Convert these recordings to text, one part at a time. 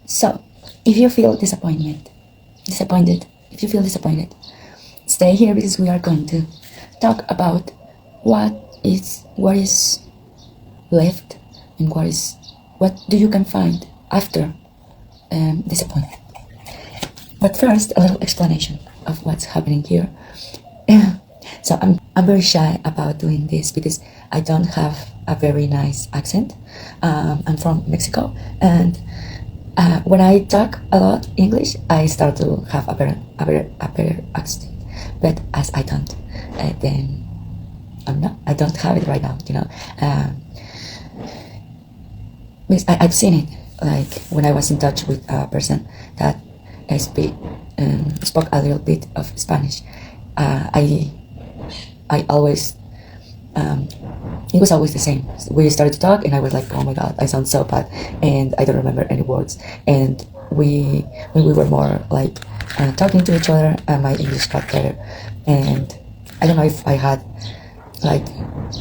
So, if you feel disappointed, if you feel disappointed, stay here because we are going to talk about what is left and what do you can find after disappointment. But first, a little explanation of what's happening here. So I'm very shy about doing this because I don't have a very nice accent. I'm from Mexico, and when I talk a lot English, I start to have a better accent. But as I don't, then I don't have it right now. Because I've seen it, like when I was in touch with a person that spoke a little bit of Spanish. I always, it was always the same. We started to talk, and I was like, "Oh my God, I sound so bad," and I don't remember any words. And when we were more like talking to each other, my English got better. And I don't know if I had like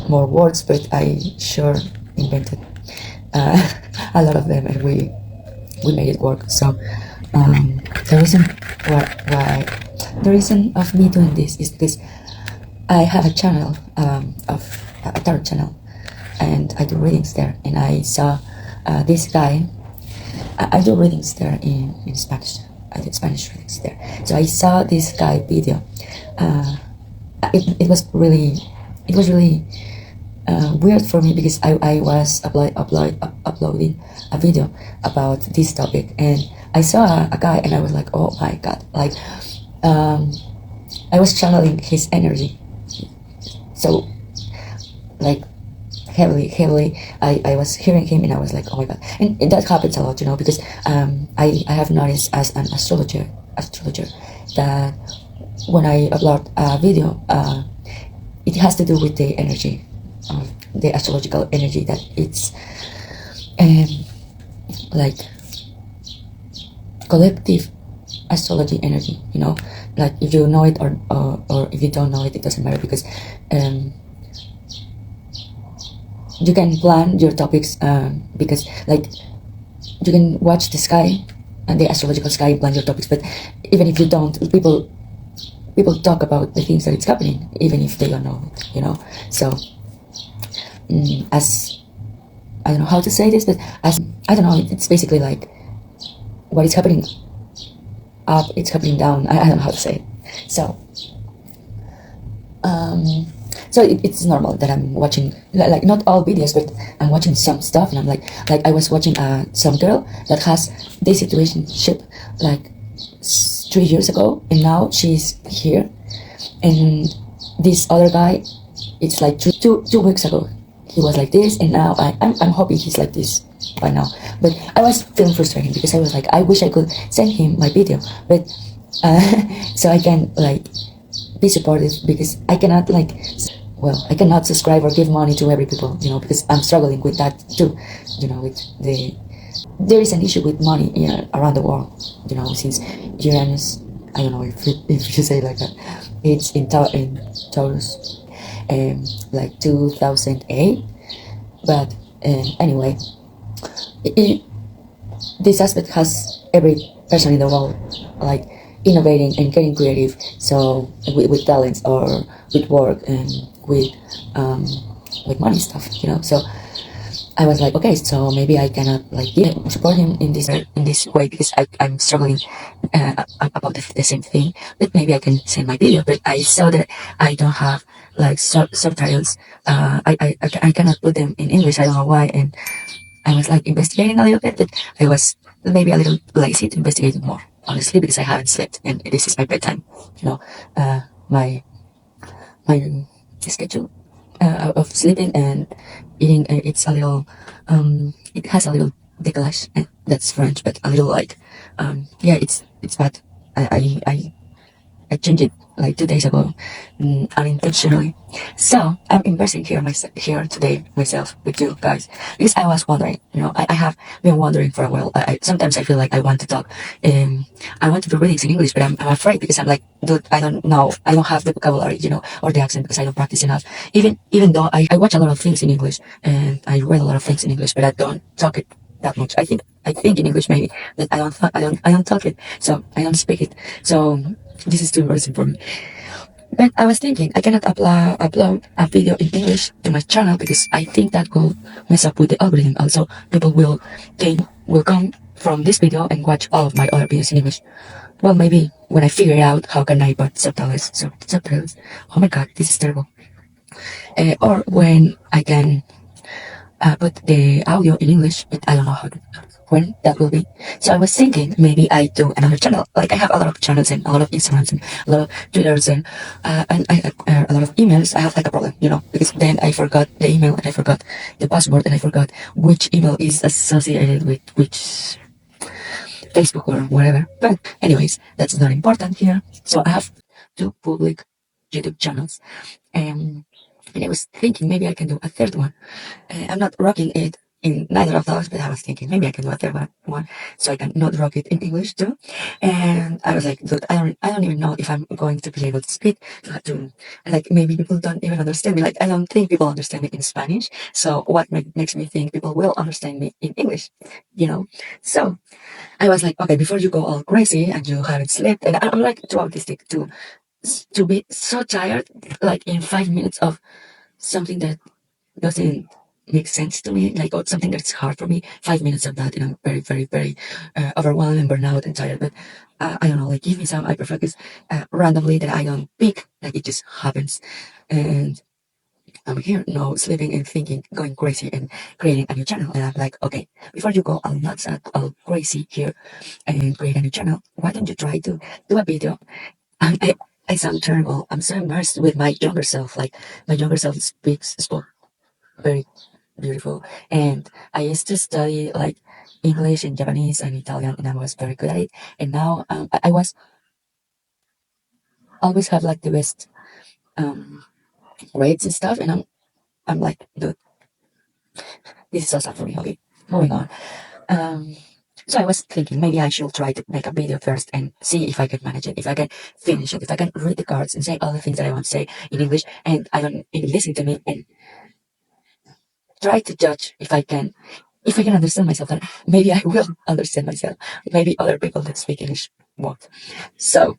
more words, but I sure invented a lot of them, and we made it work. So the reason of me doing this is because I have a channel of a tarot channel, and I do readings there. And I saw this guy. I do readings there in Spanish. I did Spanish readings there. So I saw this guy video. It was really weird for me because I was uploading a video about this topic, and I saw a guy, and I was like, oh my God, like I was channeling his energy. So like heavily, I was hearing him, and I was like, oh my God. And that happens a lot, because I have noticed as an astrologer that when I upload a video, it has to do with the energy, the astrological energy, that it's like collective astrology energy, like if you know it or if you don't know it, it doesn't matter, because you can plan your topics, because like you can watch the sky and the astrological sky and plan your topics. But even if you don't, people talk about the things that it's happening, even if they don't know it, so as I don't know how to say this, but as I don't know, it's basically like what is happening up, it's happening down. I don't know how to say it. So so it's normal that I'm watching, like not all videos, but I'm watching some stuff, and I'm like I was watching some girl that has this situationship like 3 years ago, and now she's here. And this other guy, it's like two weeks ago, he was like this, and now I'm hoping he's like this by now. But I was feeling frustrated because I was like, I wish I could send him my video, but so I can like be supportive, because I cannot I cannot subscribe or give money to every people, because I'm struggling with that too, with there is an issue with money around the world, since Uranus, I don't know if you say like that, it's in Taurus, like 2008. But anyway, this aspect has every person in the world like innovating and getting creative, so with talents or with work and with money stuff, so I was like, okay, so maybe I cannot support him in this way, because I'm struggling about the same thing. But maybe I can send my video. But I saw that I don't have like subtitles. I cannot put them in English. I don't know why. And I was like investigating a little bit, but I was maybe a little lazy to investigate more, honestly, because I haven't slept, and this is my bedtime. My schedule of sleeping and eating, it's a little it has a little décalage, and that's French, but a little like yeah, it's bad. I changed it like 2 days ago, unintentionally. So I'm investing here today myself with you guys, because I was wondering, I have been wondering for a while. Sometimes I feel like I want to talk, I want to do readings in English, but I'm afraid, because I'm like, dude, I don't know, I don't have the vocabulary, or the accent, because I don't practice enough. Even though I watch a lot of things in English, and I read a lot of things in English, but I don't talk it that much. I think I think in English maybe, but I don't talk it, so I don't speak it. So this is too embarrassing for me. But I was thinking I cannot upload a video in English to my channel because I think that will mess up with the algorithm. Also, people will come from this video and watch all of my other videos in English. Well, maybe when I figure out how can I put subtitles. So subtitles. Oh my God, this is terrible. Or when I can put the audio in English, but I don't know when that will be. So I was thinking maybe I do another channel. Like I have a lot of channels and a lot of Instagrams and a lot of Twitters and a lot of emails. I have like a problem, because then I forgot the email and I forgot the password and I forgot which email is associated with which Facebook or whatever. But anyways, that's not important here. So I have two public YouTube channels. And I was thinking maybe I can do a third one. I'm not rocking it in neither of those, but I was thinking maybe I can do a third one so I can not rock it in English too. And I was like, dude, I don't even know if I'm going to be able to speak to, like, maybe people don't even understand me. Like, I don't think people understand me in Spanish. So what makes me think people will understand me in English, So I was like, okay, before you go all crazy and you haven't slept, and I'm like too autistic to be so tired, like in 5 minutes of something that doesn't make sense to me, like, or something that's hard for me. 5 minutes of that, and I'm very, very, very overwhelmed and burnout and tired. But I don't know, like, give me some hyperfocus randomly that I don't pick, like it just happens. And I'm here now, sleeping and thinking, going crazy and creating a new channel. And I'm like, okay, before you go all nuts, all crazy here and create a new channel, why don't you try to do a video? And I sound terrible. I'm so immersed with my younger self. Like, my younger self spoke very beautiful. And I used to study like English and Japanese and Italian, and I was very good at it. And now I was always have like the best grades and stuff. And I'm like, dude, this is so sad for me. Okay, moving on. So I was thinking maybe I should try to make a video first and see if I can manage it, if I can finish it, if I can read the cards and say all the things that I want to say in English, and I don't even listen to me and try to judge if I can understand myself. Then maybe I will understand myself. Maybe other people that speak English won't. So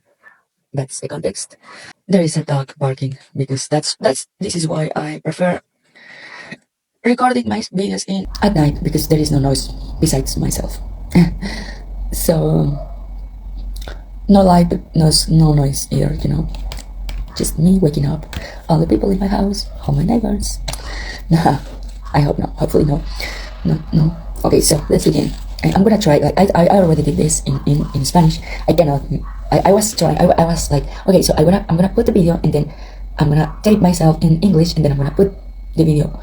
that's the context. There is a dog barking because this is why I prefer recording my videos in at night, because there is no noise besides myself. So no light, no noise either, just me waking up, all the people in my house, all my neighbors. Nah, I hope not. Hopefully no. Okay, so let's begin. I'm gonna try. Like I already did this in Spanish. I cannot. I was trying. I was like, okay, so I'm gonna put the video and then I'm gonna tape myself in English and then I'm gonna put the video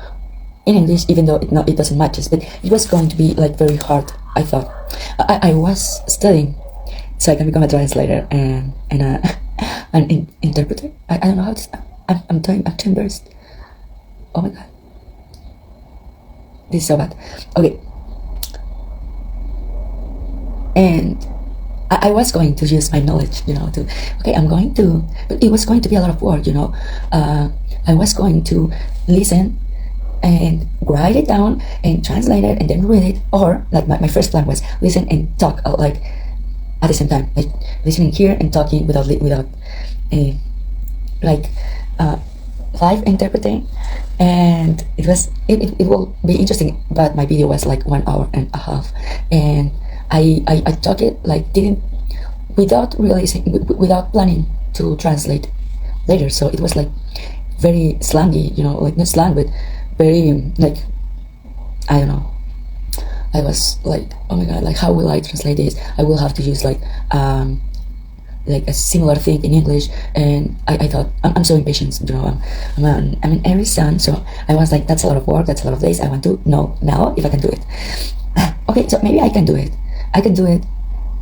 in English, even though it doesn't match. But it was going to be like very hard. I thought. I was studying so I can become a translator and an interpreter. I don't know how to. I'm too embarrassed. Oh my God. This is so bad. Okay. And I was going to use my knowledge, I'm going to, but it was going to be a lot of work, I was going to listen and write it down and translate it and then read it. Or like my first plan was listen and talk like at the same time, like listening here and talking without live interpreting. And it will be interesting, but my video was like 1.5 hours, and I took it like without realizing, without planning to translate later. So it was like very slangy, like not slang, but very like, I don't know. I was like, oh my God, like how will I translate this? I will have to use like a similar thing in English, and I thought I'm so impatient, I'm an Aries sun, so I was like, that's a lot of work, that's a lot of days. I want to know now if I can do it. Okay, so maybe I can do it. I can do it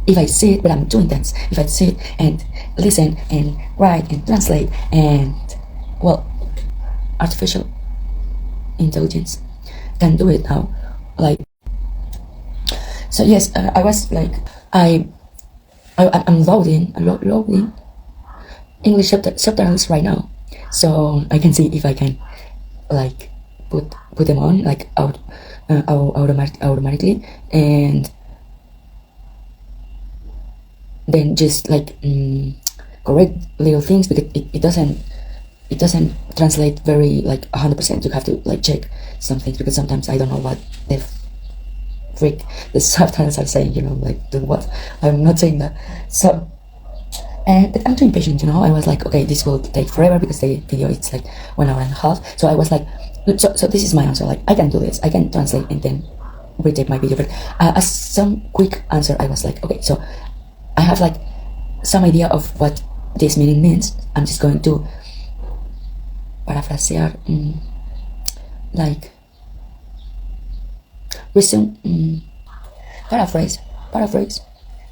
if I sit, but I'm too intense. If I sit and listen and write and translate and, well, artificial intelligence can do it now. Like, so yes, I was like, I'm loading English subtitles right now, so I can see if I can like put them on like automatically, and then just like correct little things, because it doesn't translate very like 100%. You have to like check some things, because sometimes I don't know what the freak the subtitles are saying, you know, like do what. I'm not saying that. So and I'm too impatient, you know. I was like, okay, this will take forever because the video it's like 1 hour and a half. So I was like, so this is my answer. Like, I can do this. I can translate and then retake my video. But as some quick answer, I was like, okay, so I have like some idea of what this meaning means. I'm just going to paraphrase, like resume, paraphrase.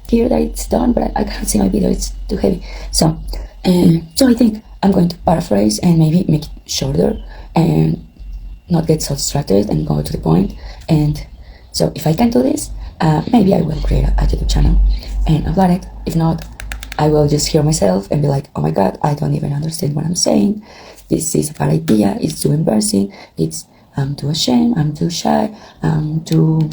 Here that it's done, but I can't see my video, it's too heavy. So I think I'm going to paraphrase and maybe make it shorter and not get so distracted and go to the point. And so if I can do this, maybe I will create a YouTube channel and upload it. If not, I will just hear myself and be like, oh my god, I don't even understand what I'm saying. This is a bad idea, it's too embarrassing, I'm too ashamed, I'm too shy, I'm too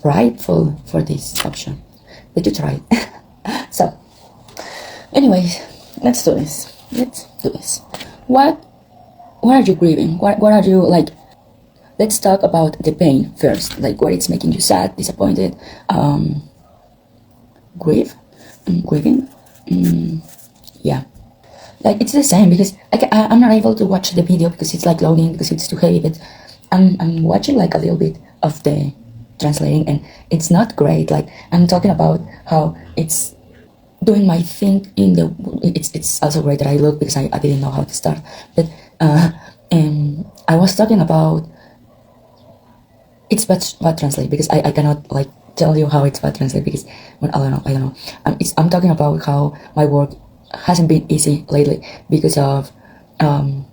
prideful for this option. But you try it. So anyways, let's do this. What are you grieving? What are you like? Let's talk about the pain first, like what it's making you sad, disappointed, grieving. Yeah, like it's the same, because I'm not able to watch the video because it's like loading, because it's too heavy. But I'm watching like a little bit of the translating, and it's not great. Like, I'm talking about how it's doing my thing in the. It's also great that I look, because I didn't know how to start. But I was talking about it's bad translate, because I cannot like tell you how it's bad translate, because well, I don't know. I'm talking about how my work hasn't been easy lately because of some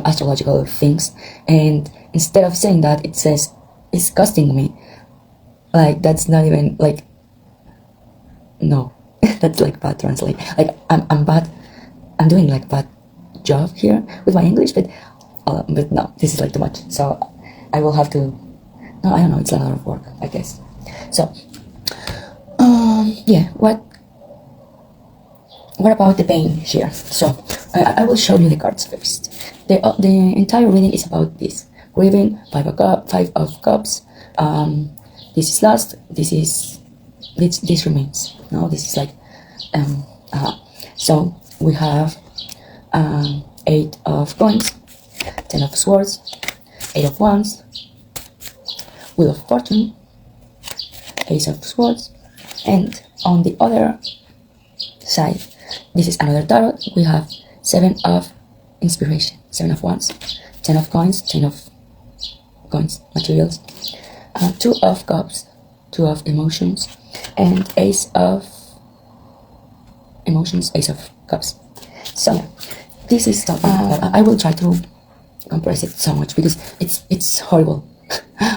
astrological things, and instead of saying that, it says it's costing me. Like, that's not even like, no. That's like bad translate. Like, I'm bad. I'm doing like bad job here with my English, but no, this is like too much. So I will have to. No, I don't know. It's a lot of work, I guess. So yeah. What about the pain here? So I will show you the cards first. The entire reading is about this grieving. Five of Cups. This is lost. This remains. No, this is like so we have 8 of Coins, 10 of Swords, 8 of Wands, Wheel of Fortune, Ace of Swords, and on the other side, this is another tarot. We have 7 of Inspiration, 7 of Wands, 10 of Coins, 10 of Coins, materials, 2 of Cups, 2 of Emotions, and Ace of Emotions, Ace of Cups. So this is something that I will try to compress it so much, because it's horrible.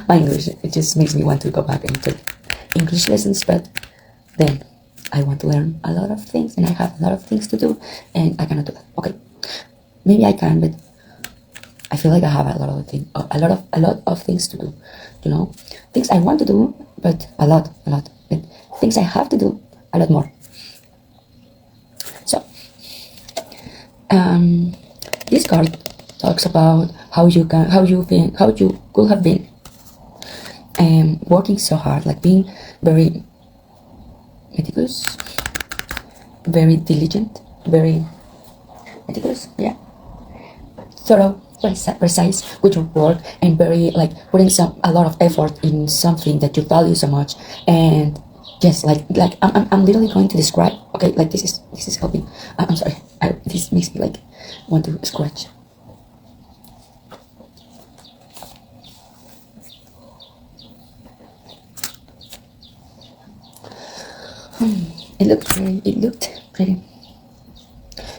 My English, it just makes me want to go back and take English lessons, but then I want to learn a lot of things, and I have a lot of things to do, and I cannot do that. Okay, maybe I can, but I feel like I have a lot of things to do. You know, things I want to do, but a lot. But things I have to do, a lot more. So, this card talks about how you could have been working so hard, like being very meticulous, very diligent, very meticulous, yeah, thorough, precise with your work, and very like putting a lot of effort in something that you value so much. And yes, like I'm literally going to describe. Okay, like this is helping. I'm sorry. This makes me like want to scratch. It looked pretty.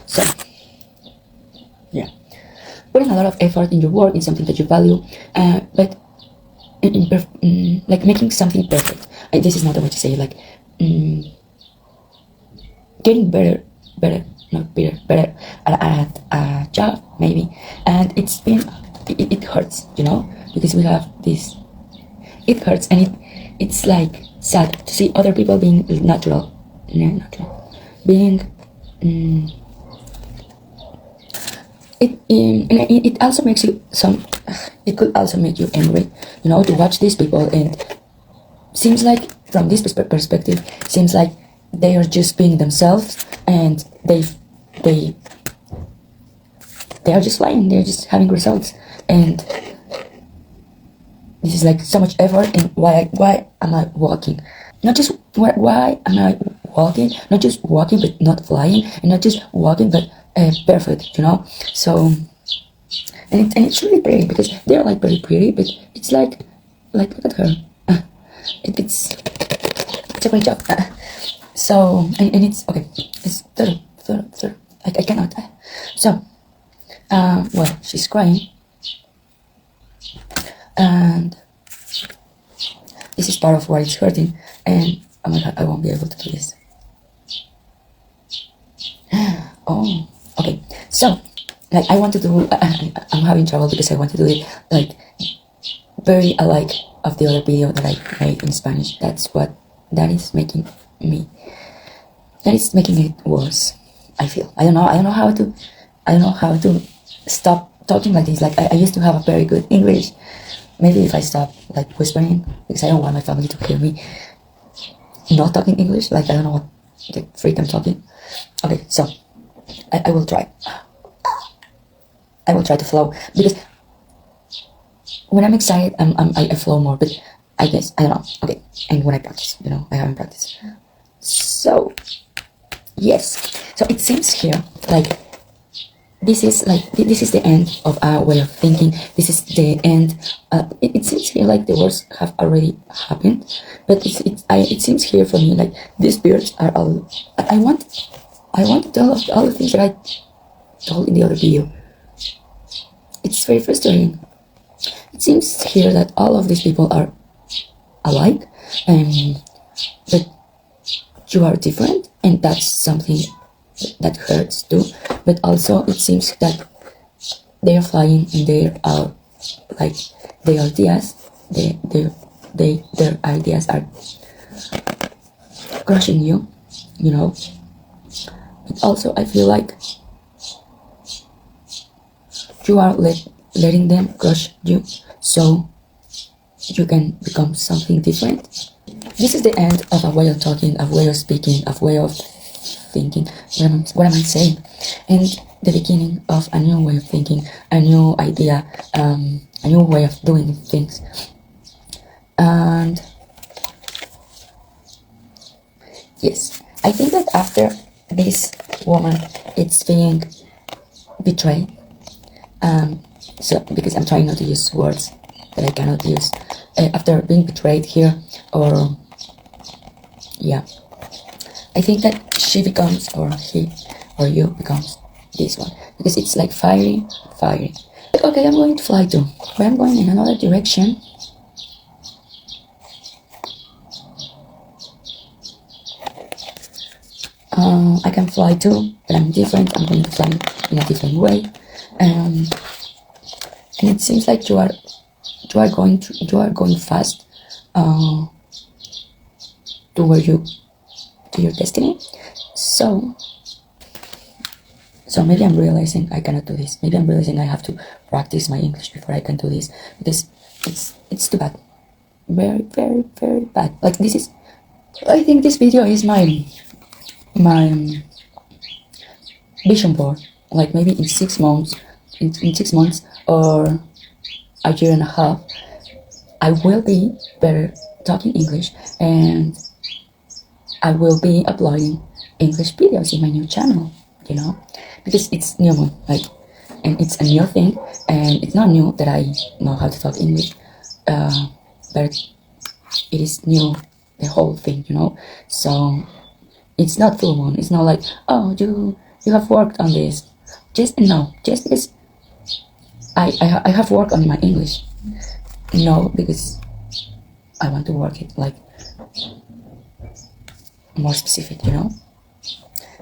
So yeah, putting a lot of effort in your work, in something that you value, but like making something perfect. This is not the way to say it, like getting better at a job maybe. And it hurts, you know, because we have this it hurts, and it's like sad to see other people being natural, being. It also makes you some. It could also make you angry, to watch these people, and seems like from this perspective, seems like they are just being themselves, and they are just flying. They're just having results, and this is like so much effort. And why am I walking? Not just why am I walking? Not just walking, but not flying, and not just walking, but barefoot. So. And it's really pretty because they're like very pretty, but it's like look at her. It's a great job. So and it's okay. It's third. I cannot. So well, she's crying, and this is part of why it's hurting. And oh my god, I won't be able to do this. Oh, okay. So. Like I want to do, I'm having trouble because I want to do it like very alike of the other video that I made in Spanish. That is making it worse. I feel. I don't know how to stop talking like this. Like I used to have a very good English. Maybe if I stop like whispering, because I don't want my family to hear me not talking English. Like I don't know what the freak I'm talking. Okay, so I will try. I will try to flow, because when I'm excited, I flow more, but I guess, I don't know, okay, and when I practice, I haven't practiced. So, yes, so it seems here, like, this is the end of our way of thinking. This is the end, it seems here like the worst have already happened, but it seems here for me, like, these birds are all, I want to tell all the things that I told in the other video. It's very frustrating. It seems here that all of these people are alike, but you are different, and that's something that hurts too. But also, it seems that they are flying, and they are like their ideas. Their ideas are crushing you, But also, I feel like you are letting them crush you, so you can become something different. This is the end of a way of talking, a way of speaking, a way of thinking. What am I saying? And the beginning of a new way of thinking, a new idea, a new way of doing things. And yes, I think that after this woman is being betrayed, so because I'm trying not to use words that I cannot use, after being betrayed here, or yeah, I think that she becomes, or he or you becomes this one, because it's like fiery. Okay, I'm going to fly too, but I'm going in another direction. I can fly too, but I'm different. I'm going to fly in a different way. And it seems like you are going fast to your destiny. So maybe I'm realizing I cannot do this. Maybe I'm realizing I have to practice my English before I can do this, because it's too bad, very bad. Like this is, I think this video is my vision board. Like maybe in 6 months, in 6 months or a year and a half, I will be better talking English, and I will be uploading English videos in my new channel, because it's new one, like, and it's a new thing, and it's not new that I know how to talk English, but it is new, the whole thing, so it's not full moon. It's not like, oh, you have worked on this. Just because I have worked on my English. No, because I want to work it like more specific,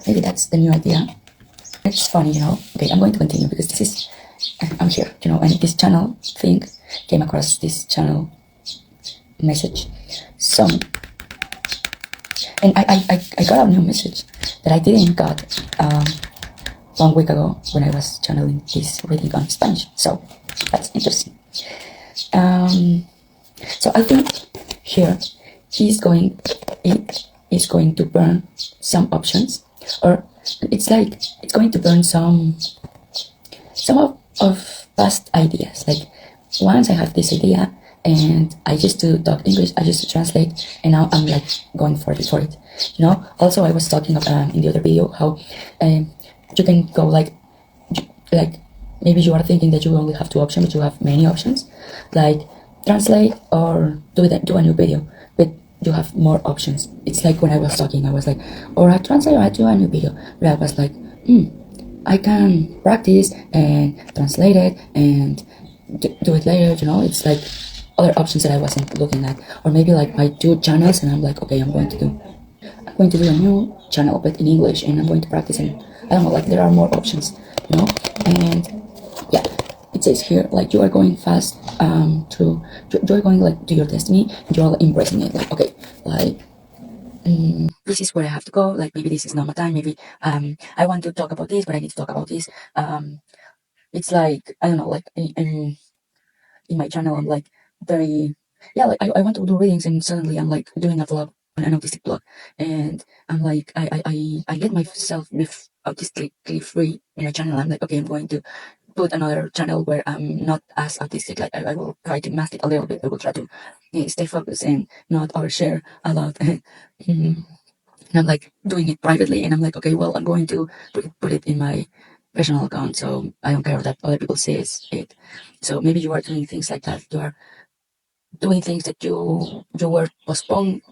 Maybe that's the new idea. It's funny, Okay, I'm going to continue because this is, I'm here, and this channel thing came across this channel message. So, and I got a new message that I didn't got 1 week ago when I was channeling this reading on Spanish. So that's interesting. So I think here he is going to burn some options, or it's like it's going to burn some of past ideas. Like once I have this idea and I used to talk English, I used to translate, and now I'm like going for it. You know. Also, I was talking in the other video how you can go like maybe you are thinking that you only have 2 options, but you have many options, like translate or do a new video, but you have more options. It's like when I was talking, I was like, or I translate or I do a new video, but I was like, I can practice and translate it and do it later, you know. It's like other options that I wasn't looking at, or maybe like my 2 channels, and I'm like, okay, I'm going to do a new channel but in English, and I'm going to practice, and I don't know, like there are more options, you know. And yeah, it says here like you are going fast you're going like to your destiny, and you're embracing it, like okay, like this is where I have to go, like maybe this is not my time, maybe I want to talk about this, but I need to talk about this. It's like I don't know, like in my channel I'm like very, yeah, like I want to do readings, and suddenly I'm like doing a vlog, an autistic blog, and I'm like I get myself autistically free in a channel. I'm like, okay, I'm going to put another channel where I'm not as autistic. Like I will try to mask it a little bit. I will try to stay focused and not overshare a lot. And I'm like doing it privately, and I'm like, okay, well, I'm going to put it in my personal account, so I don't care that other people says it. So maybe you are doing things like that. You are doing things that you were postponing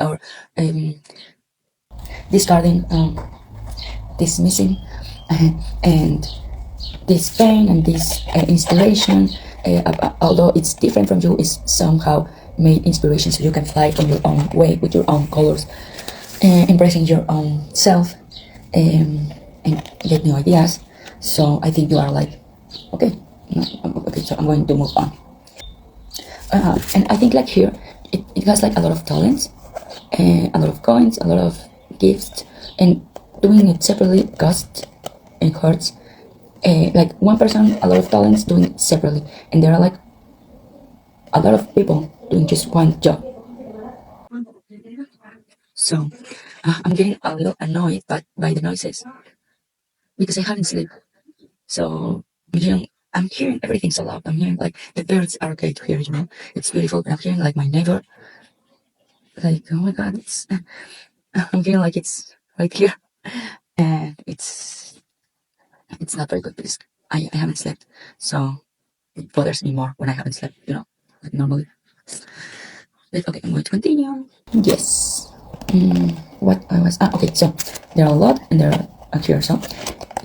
or discarding, dismissing, and this pain and this inspiration, although it's different from you, is somehow made inspiration, so you can fly on your own way with your own colors, embracing your own self, and get new ideas. So I think you are like, okay, okay, so I'm going to move on. And I think like here, it has like a lot of talents, a lot of coins, a lot of gifts, and doing it separately costs and hurts. Like one person, a lot of talents doing it separately, and there are like a lot of people doing just one job. So I'm getting a little annoyed by the noises because I haven't slept. So I'm hearing everything so loud. I'm hearing like the birds are okay to hear, you know. It's beautiful, but I'm hearing like my neighbor. Like, oh my god, I'm feeling like it's right here, and it's not very good because I haven't slept, so it bothers me more when I haven't slept, you know, like normally. But okay, I'm going to continue. Yes. What I was okay. So there are a lot, and there are here. So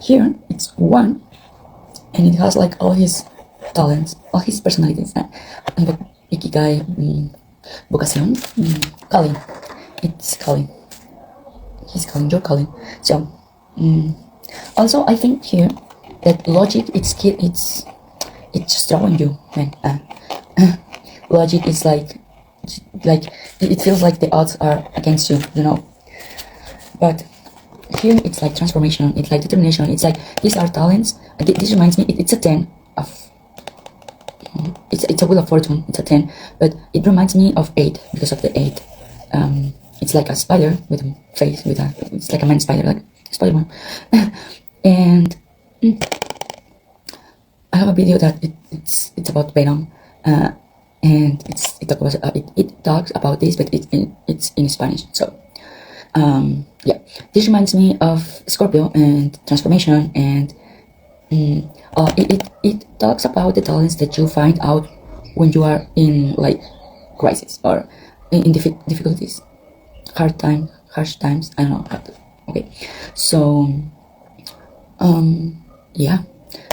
here it's one, and it has like all his talents, all his personalities. And ikigai, vocación, calling. It's calling. He's calling, you're calling. So also I think here that logic it's just drawing you, man. Logic is like it feels like the odds are against you, you know. But here it's like transformation, it's like determination, it's like these are talents. This reminds me, it's a 10 of it's a wheel of fortune, it's a 10, but it reminds me of 8 because of the 8. It's like a spider with a face, it's like a man spider, like Spider-Man. And I have a video that it's about Venom, and it talks about this, but it's in Spanish. So yeah, this reminds me of Scorpio and transformation, and it talks about the talents that you find out when you are in like crisis or in difficulties, harsh times. I don't know how to. Okay, so yeah.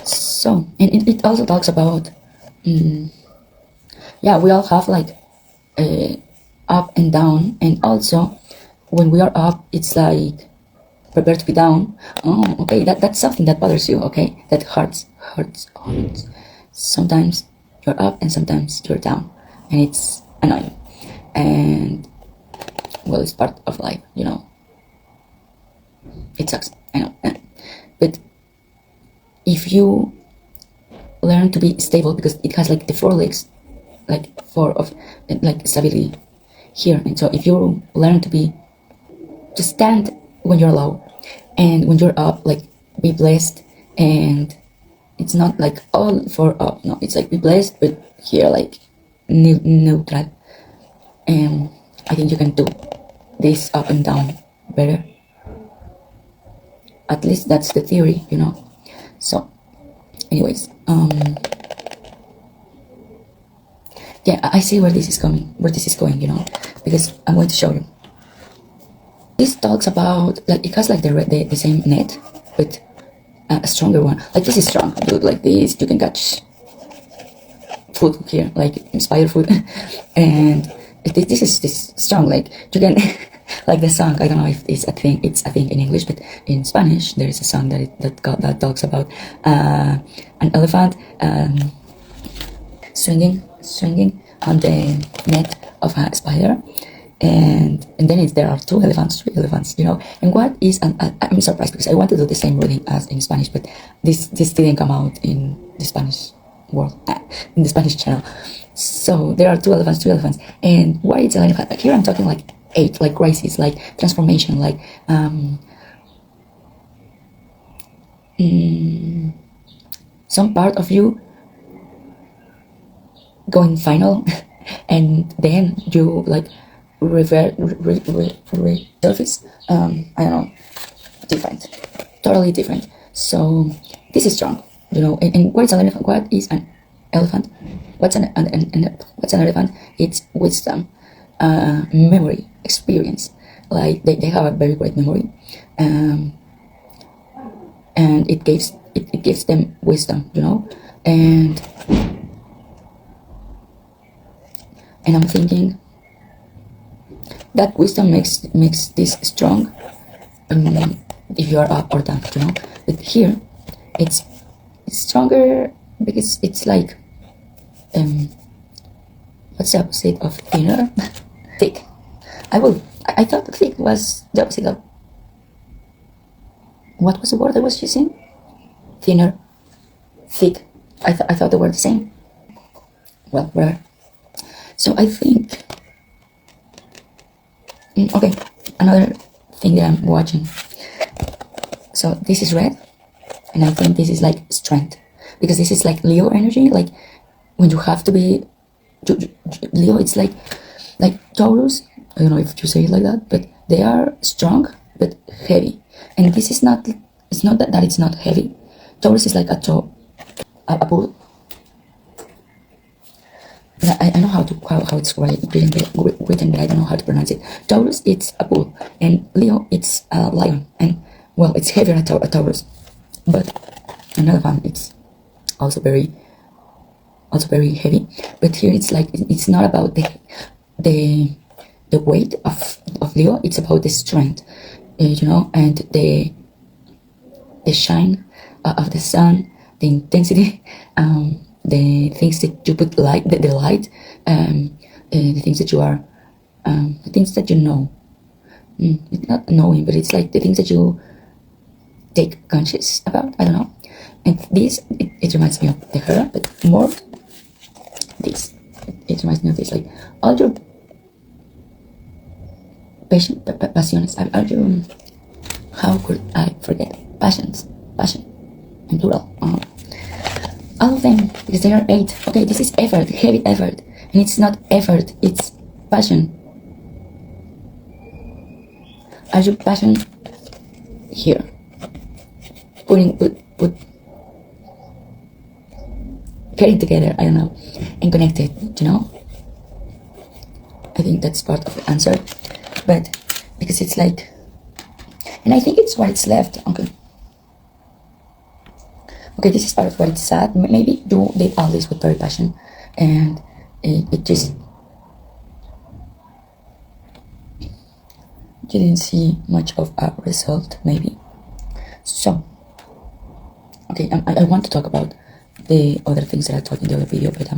So and it also talks about yeah, we all have like up and down, and also when we are up, it's like prepare to be down. Oh, okay, that's something that bothers you. Okay, that hurts. Sometimes you're up and sometimes you're down, and it's annoying. and well, it's part of life, you know. It sucks, I know, but if you learn to be stable, because it has like the 4 legs, like 4 of like stability here, and so if you learn to stand when you're low, and when you're up, like be blessed, and it's not like all for up, no, it's like be blessed, but here like neutral, and I think you can do this up and down better. At least that's the theory, you know. So anyways, yeah, I see where this is going, you know, because I'm going to show you. This talks about, like, it has like the same net, but a stronger one. Like, this is strong, dude. Like this, you can catch food here, like spider food, and this is strong. Like you can, like the song. I don't know if it's a thing. It's a thing in English, but in Spanish there is a song that talks about an elephant swinging on the net of a spider, and then there are 3 elephants, you know. And what is I'm surprised because I want to do the same reading as in Spanish, but this didn't come out in the Spanish world, in the Spanish channel. So there are 3 elephants, and what is an elephant? Like here I'm talking like 8, like crisis, like transformation, like some part of you going final, and then you like resurface. I don't know, different, totally different. So this is strong, you know. And what is an elephant? What is an elephant? What's an elephant? It's wisdom, memory, experience. Like they have a very great memory, and it gives them wisdom, you know. And I'm thinking that wisdom makes this strong, if you are up or down, you know. But here it's stronger because it's like what's the opposite of thinner? Thick. I thought thick was the opposite of, what was the word I was using? Thinner, thick. I thought they were the same. Well, whatever. So I think, okay, another thing that I'm watching. So this is red, and I think this is like strength, because this is like Leo energy. Like when you have to be Leo, it's like Taurus. I don't know if you say it like that, but they are strong but heavy. And this is not. It's not that it's not heavy. Taurus is like a bull. I know how it's written, but I don't know how to pronounce it. Taurus, it's a bull, and Leo, it's a lion. And well, it's heavier than a Taurus, but an elephant, it's also very heavy. But here it's like, it's not about the weight of Leo. It's about the strength, you know, and the shine of the sun, the intensity, the things that you put light, the light, the things that you are, the things that you know. It's not knowing, but it's like the things that you take conscious about. I don't know. And this, it reminds me of the hair, but more this. It reminds me of this, like all your passions. Are you? How could I forget? Passion, in plural. All of them, because there are 8. Okay, this is effort, heavy effort, and it's not effort, it's passion. Are you passion here? Put getting together, I don't know, and connected, you know. I think that's part of the answer, but because it's like, and I think it's what it's left. Okay, this is part of what it's sad. Maybe you did all this with very passion, and it just, you didn't see much of a result, maybe. So, okay, I want to talk about the other things that I talked in the other video, but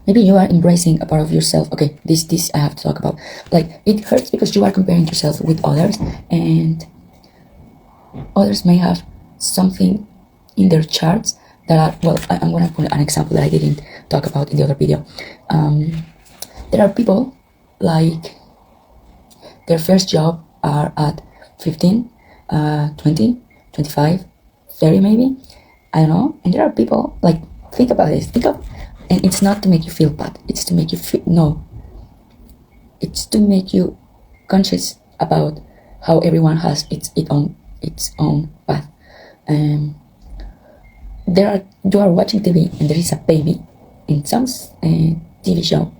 maybe you are embracing a part of yourself. Okay, this I have to talk about. Like, it hurts because you are comparing yourself with others, and others may have something in their charts that are, well, I'm gonna put an example that I didn't talk about in the other video. There are people like their first job are at 15, 20, 25, 30 maybe, I don't know. And there are people, like, think about this, and it's not to make you feel bad, it's to make you feel, no, it's to make you conscious about how everyone has its own path. You are watching TV and there is a baby in some TV show,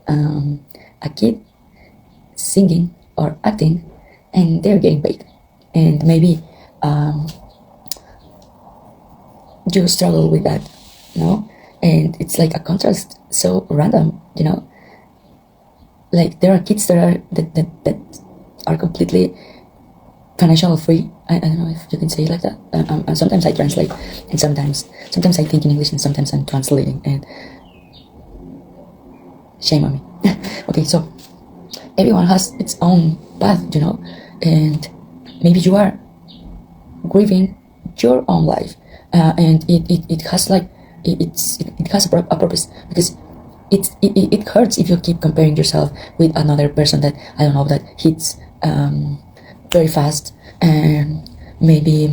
a kid singing or acting, and they're getting paid, and maybe you struggle with that, and it's like a contrast so random, like there are kids that are completely financial free. I don't know if you can say it like that. And sometimes I translate, and sometimes I think in English, and sometimes I'm translating, and shame on me. Okay, so everyone has its own path, and maybe you are grieving your own life, and it has like it has a purpose, because it hurts if you keep comparing yourself with another person that, I don't know, that hits very fast, and maybe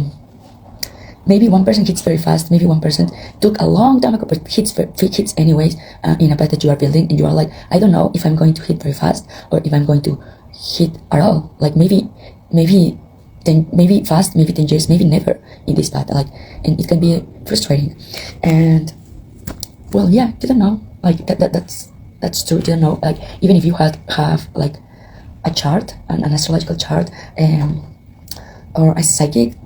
one person hits very fast, maybe one person took a long time ago but hits anyways, in a path that you are building, and you are like, I don't know if I'm going to hit very fast or if I'm going to hit at all, like maybe fast, maybe 10 years, maybe never in this path, like, and it can be frustrating. And well, yeah, you don't know, like that's true, you don't know, like, even if you have like a chart, an astrological chart, or a psychic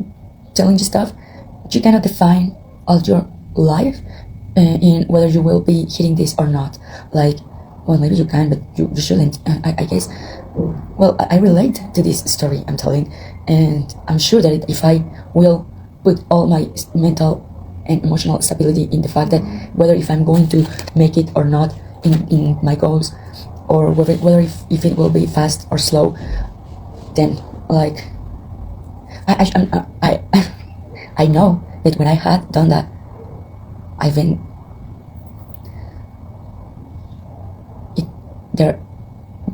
telling you stuff, you cannot define all your life in whether you will be hitting this or not. Like, well, maybe you can, but you shouldn't. I guess, well, I relate to this story I'm telling, and I'm sure that if I will put all my mental and emotional stability in the fact that whether if I'm going to make it or not in my goals, or whether if it will be fast or slow, then, like, I know that when I had done that,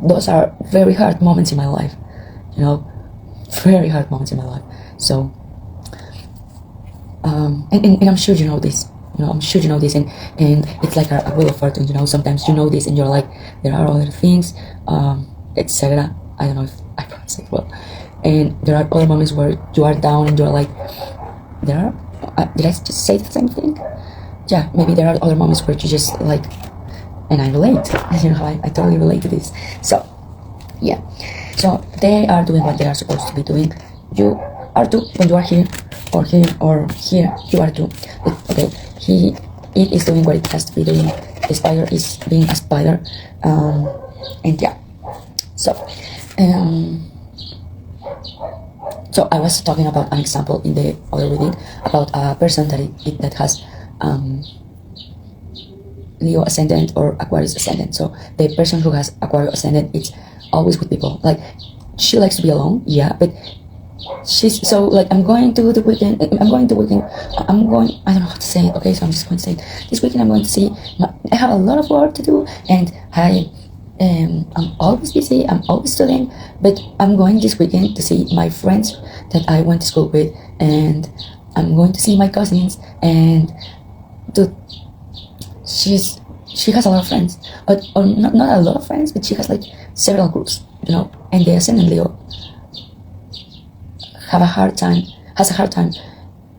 those are very hard moments in my life, very hard moments in my life. So, and I'm sure you know this. I'm sure you know this, and it's like a wheel of fortune. Sometimes you know this, and you're like, there are other things, etc. I don't know if I pronounce it well. And there are other moments where you are down, and you're like, did I just say the same thing? Yeah, maybe there are other moments where you just like, and I relate. I totally relate to this. So, yeah. So they are doing what they are supposed to be doing. You are too when you are here, or here, or here. You are too. Okay. It is doing what it has to be doing. The spider is being a spider, and yeah. So, so I was talking about an example in the other reading about a person that has Leo ascendant or Aquarius ascendant. So the person who has Aquarius ascendant, it's always with people. Like, she likes to be alone, yeah, but she's so like, I'm going to the weekend. I don't know how to say it. Okay, so I'm just going to say it. This weekend I'm going to see. I have a lot of work to do, and I'm always busy. I'm always studying, but I'm going this weekend to see my friends that I went to school with, and I'm going to see my cousins. And she has a lot of friends, or not a lot of friends, but she has like several groups, and the ascendant Leo has a hard time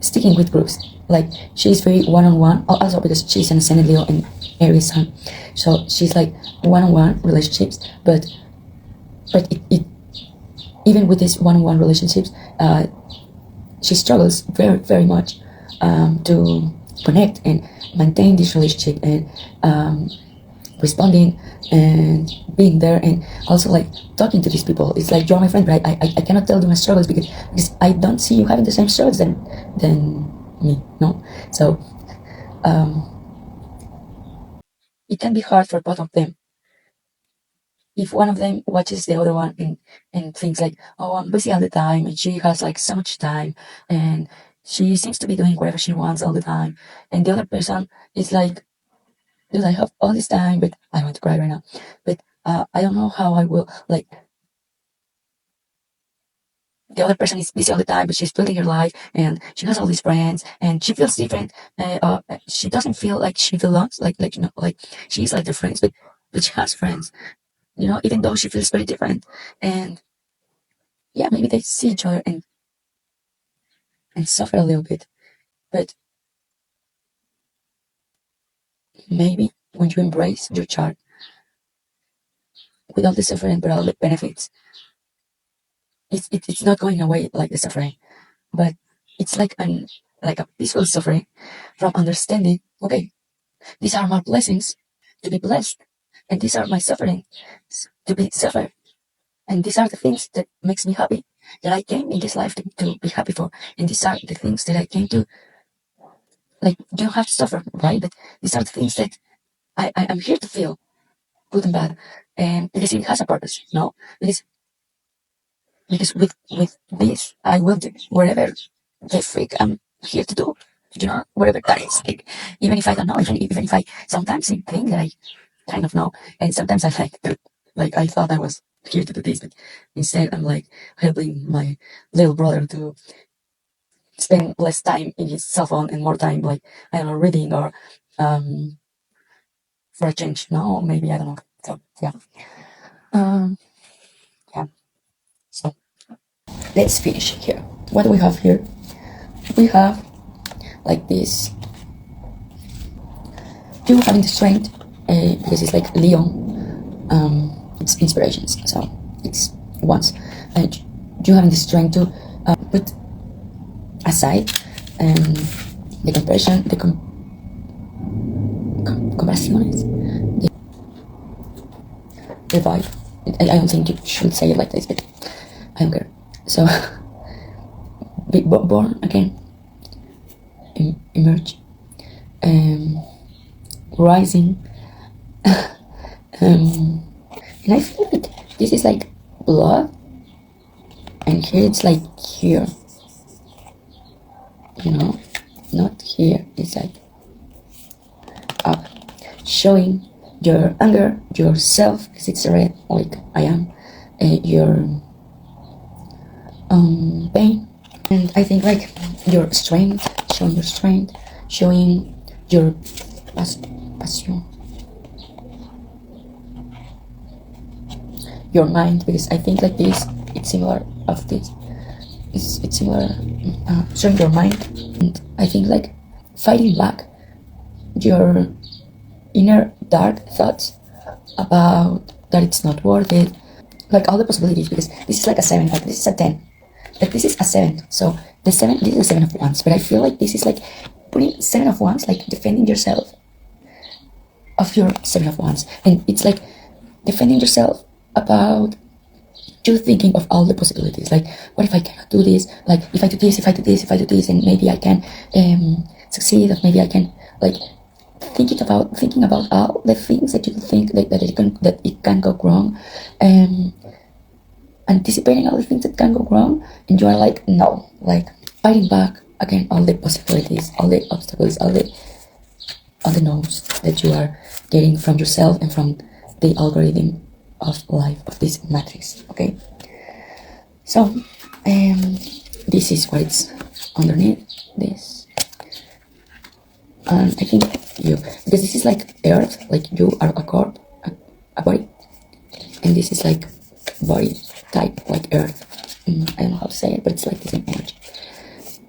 sticking with groups. Like, she's very one-on-one, also because she's an ascendant Leo and Aries sun, so she's like one-on-one relationships, but it even with these one-on-one relationships, she struggles very, very much to connect and maintain this relationship, and responding and being there, and also like talking to these people. It's like, you're my friend, but I cannot tell you my struggles because I don't see you having the same struggles than me, no? So it can be hard for both of them. If one of them watches the other one and thinks like, oh, I'm busy all the time, and she has like so much time, and she seems to be doing whatever she wants all the time, and the other person is like, dude, I have all this time, but I want to cry right now. But I don't know how I will like. The other person is busy all the time, but she's building her life, and she has all these friends, and she feels different. She doesn't feel like she belongs, like like she's like their friends, but she has friends, even though she feels very different. And yeah, maybe they see each other and suffer a little bit. But maybe when you embrace your chart with all the suffering but all the benefits, it's not going away like the suffering, but it's like a peaceful suffering from understanding. Okay, these are my blessings to be blessed, and these are my suffering to be suffered, and these are the things that makes me happy, that I came in this life to be happy for, and these are the things that I came to. Like, you don't have to suffer, right? But these are the things that I'm here to feel, good and bad, and because it has a purpose, no? Because with this, I will do whatever the freak I'm here to do, whatever that is. Like, even if I don't know, even if I sometimes think that I kind of know, and sometimes I like I thought I was here to do this, but instead I'm like helping my little brother to spend less time in his cell phone and more time, like, I don't know, reading or for a change. No, maybe I don't know. So yeah, um, yeah. So let's finish here. What do we have here? We have like this. You having the strength, because it's like Leo. It's inspirations. So it's once, you having the strength to put aside the compression, the comparaciones, the vibe. I don't think you should say it like this, but I don't care. So, be born again, emerge, rising, and I feel like this is like blood, and here it's like here, not here. It's like up, showing your anger, yourself, because it's red, like I am, your pain, and I think like your strength, showing your passion, your mind, because I think like this, it's similar of this. It's similar, showing your mind, and I think like fighting back your inner dark thoughts about that it's not worth it, like all the possibilities, because this is like a 7, like this is a 10, like this is a 7, so this is a 7 of wands, but I feel like this is like putting 7 of wands, like defending yourself of your 7 of wands, and it's like defending yourself about you thinking of all the possibilities, like what if I cannot do this, like if I do this, and maybe I can succeed, or maybe I can, like thinking about all the things that you think that it can go wrong, anticipating all the things that can go wrong, and you are like, no, like fighting back again all the possibilities, all the obstacles, all the no's that you are getting from yourself and from the algorithm of life, of this matrix. Okay, so this is what it's underneath this, and I think because this is like earth, like you are a corp, a body, and this is like body type, like earth. I don't know how to say it, but it's like the same energy.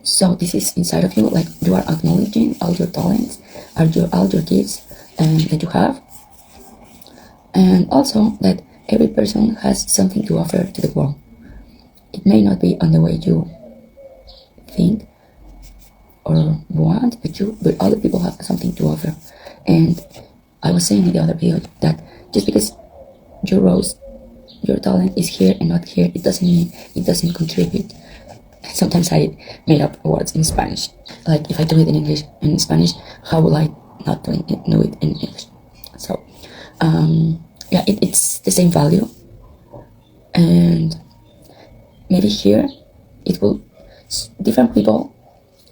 So this is inside of you, like you are acknowledging all your talents, all your gifts that you have, and also that every person has something to offer to the world. It may not be on the way you think or want, but other people have something to offer. And I was saying in the other video that just because your talent is here and not here, it doesn't mean it doesn't contribute. Sometimes I made up words in Spanish. Like if I do it in English and in Spanish, how will I not do it in English? So yeah, it's the same value, and maybe here it will, different people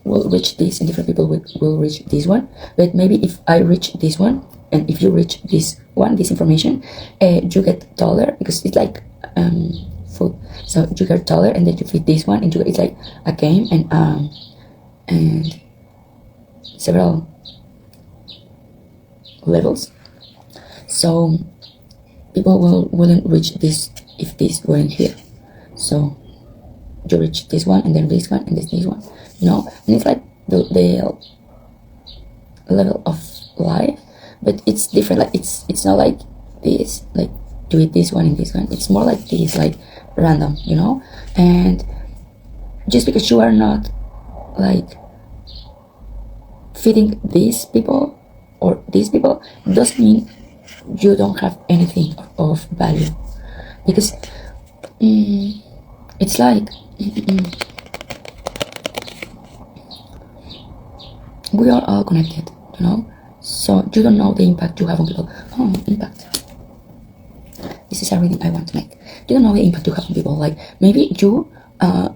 will reach this and different people will reach this one. But maybe if I reach this one and if you reach this one, this information, you get taller because it's like food. So you get taller and then you feed this one and you, it's like a game, and several levels. So people wouldn't reach this if this weren't here. So you reach this one and then this one and this one, and it's like the level of life, but it's different. Like it's not like this, like do it this one and this one. It's more like this, like random, and just because you are not like feeding these people or these people doesn't mean you don't have anything of value, because it's like we are all connected, so you don't know the impact you have on people. Impact, this is a reading I want to make. You don't know the impact you have on people. Like maybe you I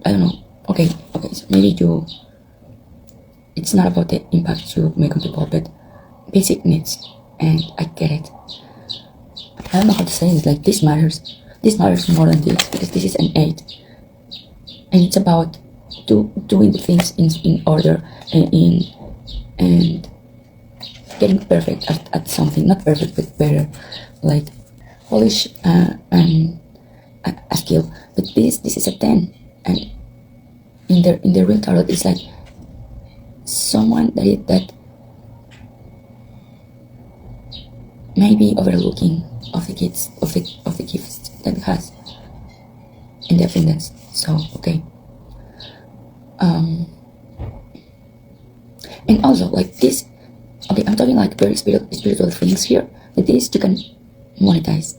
don't know, okay, so maybe you, it's not about the impact you make on people, but basic needs, and I get it. I don't know how to say it. Like this matters more than this, because this is an 8, and it's about doing the things in order, and getting perfect at something. Not perfect, but better, like polish and a skill. But this is a 10, and in the real tarot, it's like someone that maybe overlooking of the kids of the gifts that it has in the abundance. So okay, and also like this, okay, I'm talking like very spiritual things here, but this you can monetize,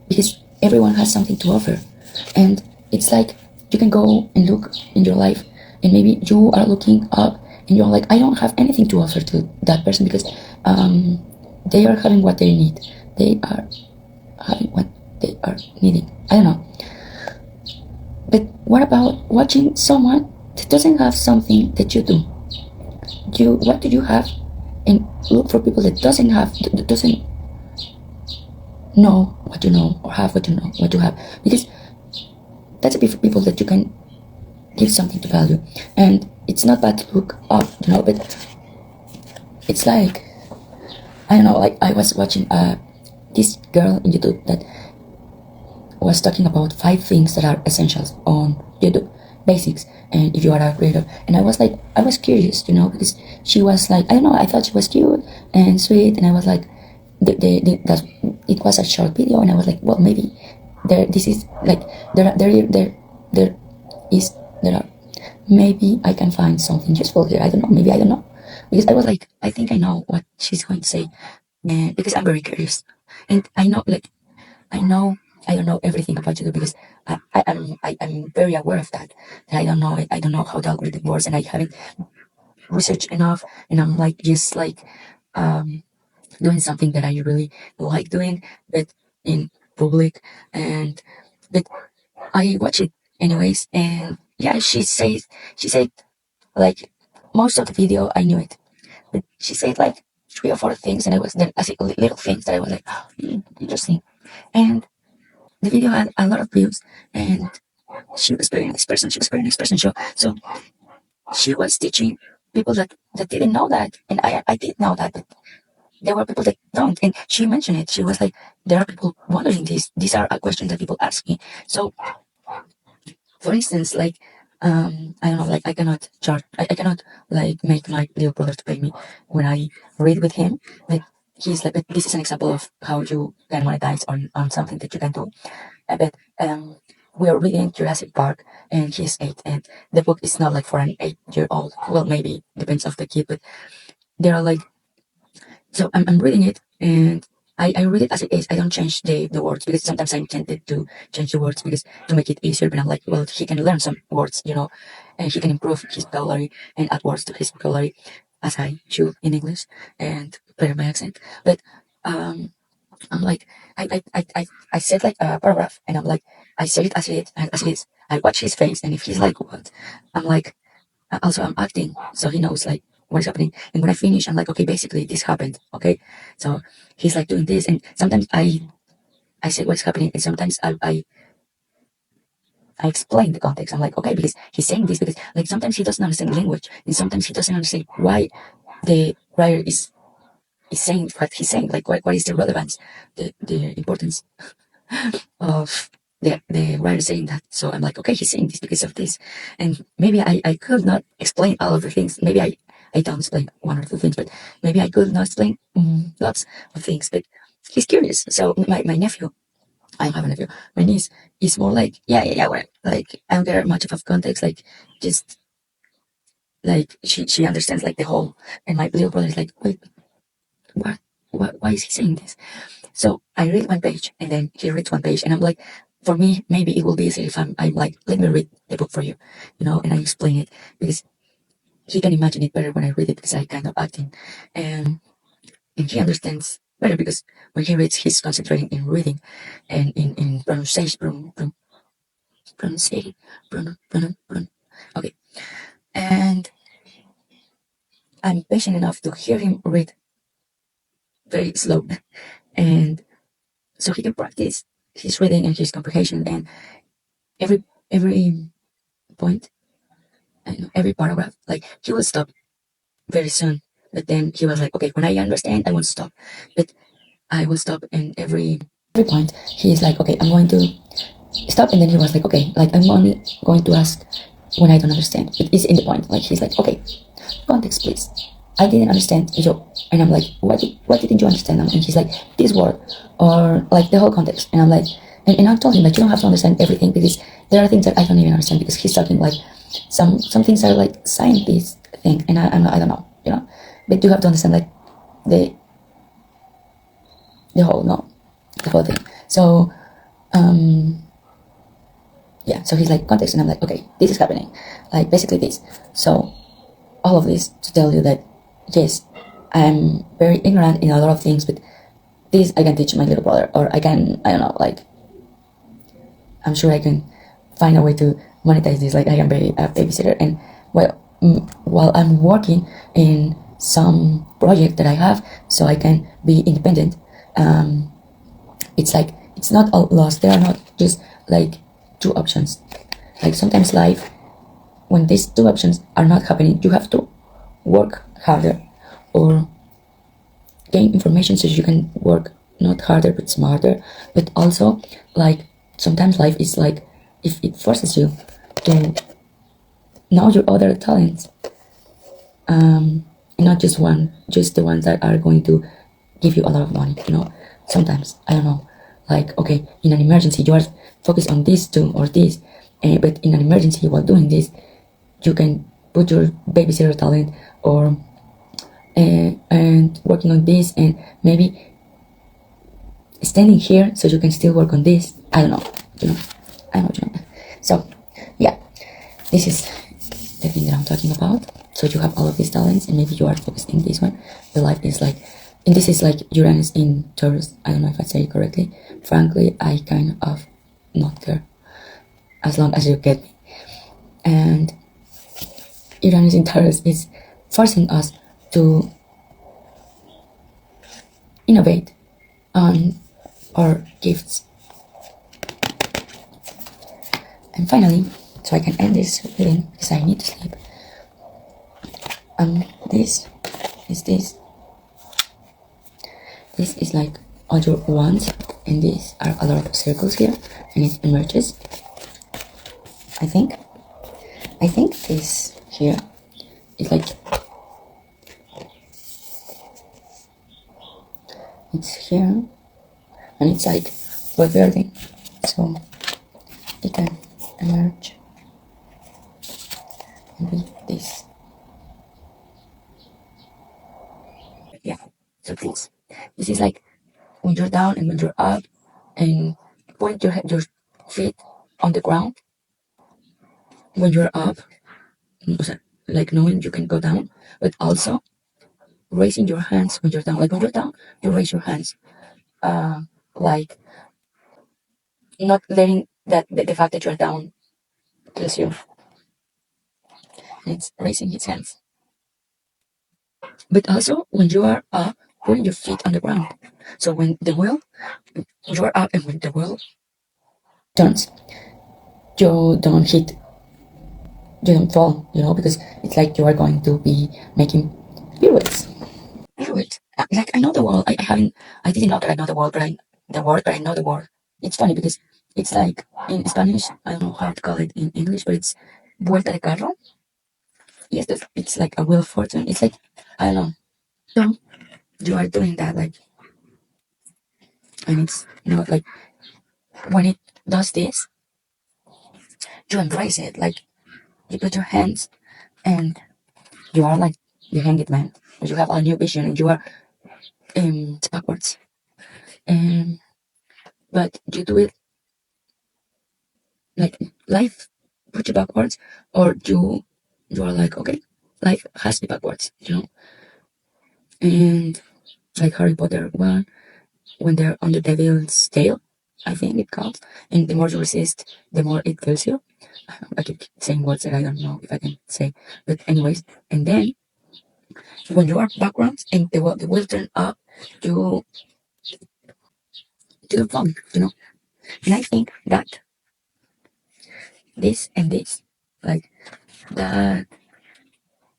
because everyone has something to offer, and it's like you can go and look in your life, and maybe you are looking up and you're like, I don't have anything to offer to that person, because they are having what they need, they are having what they are needing. I don't know. But what about watching someone that doesn't have something that you do? What do you have? And look for people that doesn't know what you know, or have what you know, what you have, because that's a bit for people that you can give something to value. And it's not bad to look up, but it's like, I don't know, like I was watching this girl in YouTube that was talking about 5 things that are essentials on YouTube, basics, and if you are a creator. And I was curious, because she was like, I don't know, I thought she was cute and sweet, and I was like, it was a short video, and I was like, well, maybe there are, maybe I can find something useful here. I don't know, because I was like, I think I know what she's going to say, and because I'm very curious, and I know, like, I don't know everything about you, because I'm very aware of that I don't know how the algorithm works, and I haven't researched enough, and I'm like just like doing something that I really like doing, but in public, and but I watch it anyways, and yeah, she said like most of the video I knew it, but she said like 3 or 4 things, and I was then I said little things that I was like, interesting, and the video had a lot of views, and she was very nice person. So she was teaching people that didn't know that, and I did know that, but there were people that don't. And she mentioned it. She was like, there are people wondering this. These are a question that people ask me. So, for instance, like, I don't know, like I cannot charge, I cannot like make my little brother to pay me when I read with him. But he's like, but this is an example of how you can monetize on something that you can do. But we are reading Jurassic Park, and he's 8, and the book is not like for an 8-year-old. Well, maybe depends of the kid, but there are like, so I'm reading it, and I read it as it is. I don't change the words, because sometimes I'm tempted to change the words because to make it easier. But I'm like, well, he can learn some words, and he can improve his vocabulary and add words to his vocabulary. as I should in English and better my accent. But um, I'm like, I said like a paragraph, and I'm like, I said it as it is. I watch his face, and if he's like, what? I'm like, also I'm acting, so he knows like what is happening. And when I finish, I'm like, okay, basically this happened, okay. So he's like doing this, and sometimes I say what's happening, and sometimes I explain the context. I'm like, okay, because he's saying this because like sometimes he doesn't understand the language, and sometimes he doesn't understand why the writer is saying what he's saying. Like, what is the relevance, the importance of the writer saying that. So I'm like, okay, he's saying this because of this. And maybe I could not explain all of the things. Maybe I don't explain one or two things, but maybe I could not explain lots of things. But he's curious. So my nephew, I have a nephew, my niece is more like, yeah, well, like I don't care much of context, like just like she understands like the whole. And my little brother is like, wait, what, why is he saying this? So I read one page and then he reads one page, and I'm like, for me, maybe it will be easier if I'm like, let me read the book for you, and I explain it because he can imagine it better when I read it because I kind of acting, and he understands better because when he reads, he's concentrating in reading and in pronunciation, pronunciation, okay, and I'm patient enough to hear him read very slow, and so he can practice his reading and his comprehension, and every point, every paragraph, like he will stop very soon. But then he was like, okay, when I understand, I won't stop. But I will stop, and every point he's like, okay, I'm going to stop, and then he was like, okay, like I'm only going to ask when I don't understand. But it's in the point. Like he's like, okay, context, please. I didn't understand you, and I'm like, what didn't you understand? And he's like, this word, or like the whole context. And I'm like, and I told him like, you don't have to understand everything because there are things that I don't even understand because he's talking like some things are like scientist thing, and I don't know, but you have to understand like the the whole no, the whole thing. So yeah, so he's like context, and I'm like, okay, this is happening, like basically this. So all of this to tell you that yes, I'm very ignorant in a lot of things, but this I can teach my little brother, or I don't know, like I'm sure I can find a way to monetize this. Like I can be a babysitter, and while I'm working in some project that I have, so I can be independent. It's like it's not all lost. There are not just like two options. Like sometimes life, when these two options are not happening, you have to work harder or gain information so you can work not harder but smarter. But also, like sometimes life is like if it forces you to know your other talents, not just the ones that are going to give you a lot of money. Sometimes I don't know, like okay, in an emergency you are focused on this too or this, but in an emergency while doing this, you can put your babysitter talent or and working on this, and maybe standing here so you can still work on this. I don't know, I don't know. So yeah, this is the thing that I'm talking about. So you have all of these talents, and maybe you are focused in this one. Your life is like, and this is like Uranus in Taurus. I don't know if I say it correctly. Frankly, I kind of not care as long as you get me. And Uranus in Taurus is forcing us to innovate on our gifts. And finally, so I can end this reading because I need to sleep. This is this. This is like all your wands, and these are a lot of circles here, and it emerges. I think this here is like it's here, and it's like reverting, so it can emerge and be this. Yeah, so this is like when you're down and when you're up, and put your feet on the ground when you're up, like knowing you can go down, but also raising your hands when you're down. Like when you're down, you raise your hands. Like not letting that the fact that you're down kills you. It's raising his hands. But also when you are up, putting your feet on the ground. So when the wheel, you are up, and when the wheel turns, you don't hit, you don't fall, because it's like you are going to be making pirouettes. Pirouette. Like I know the word. I didn't know that I know the word, but I know the word. It's funny because it's like in Spanish. I don't know how to call it in English, but it's vuelta de carro. Yes, it's like a wheel of fortune. It's like I don't know. So you are doing that, like, and it's like when it does this, you embrace it. Like you put your hands, and you are like the hanged man. You have a new vision, and you are backwards. And but you do it like life put you backwards, or you are like, okay, life has me backwards, and like Harry Potter one, when they're on the devil's tail, I think it counts, and the more you resist, the more it kills you. I keep saying words that I don't know if I can say, but anyways, and then when you are backwards and the wheel turn up, you do the fun, and I think that this and this, like that,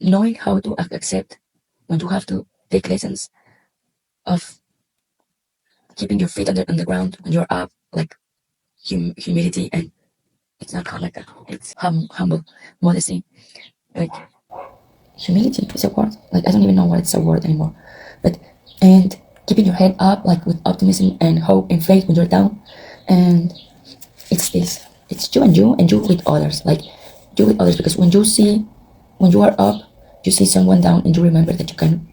knowing how to accept when you have to take lessons of keeping your feet on the ground when you're up, like humility, and it's not called like that. It's humble, modesty. Like humility is a word. Like I don't even know what it's a word anymore. But and keeping your head up, like with optimism and hope and faith when you're down, and it's this. It's you with others. Like you with others, because when you are up, you see someone down, and you remember that you can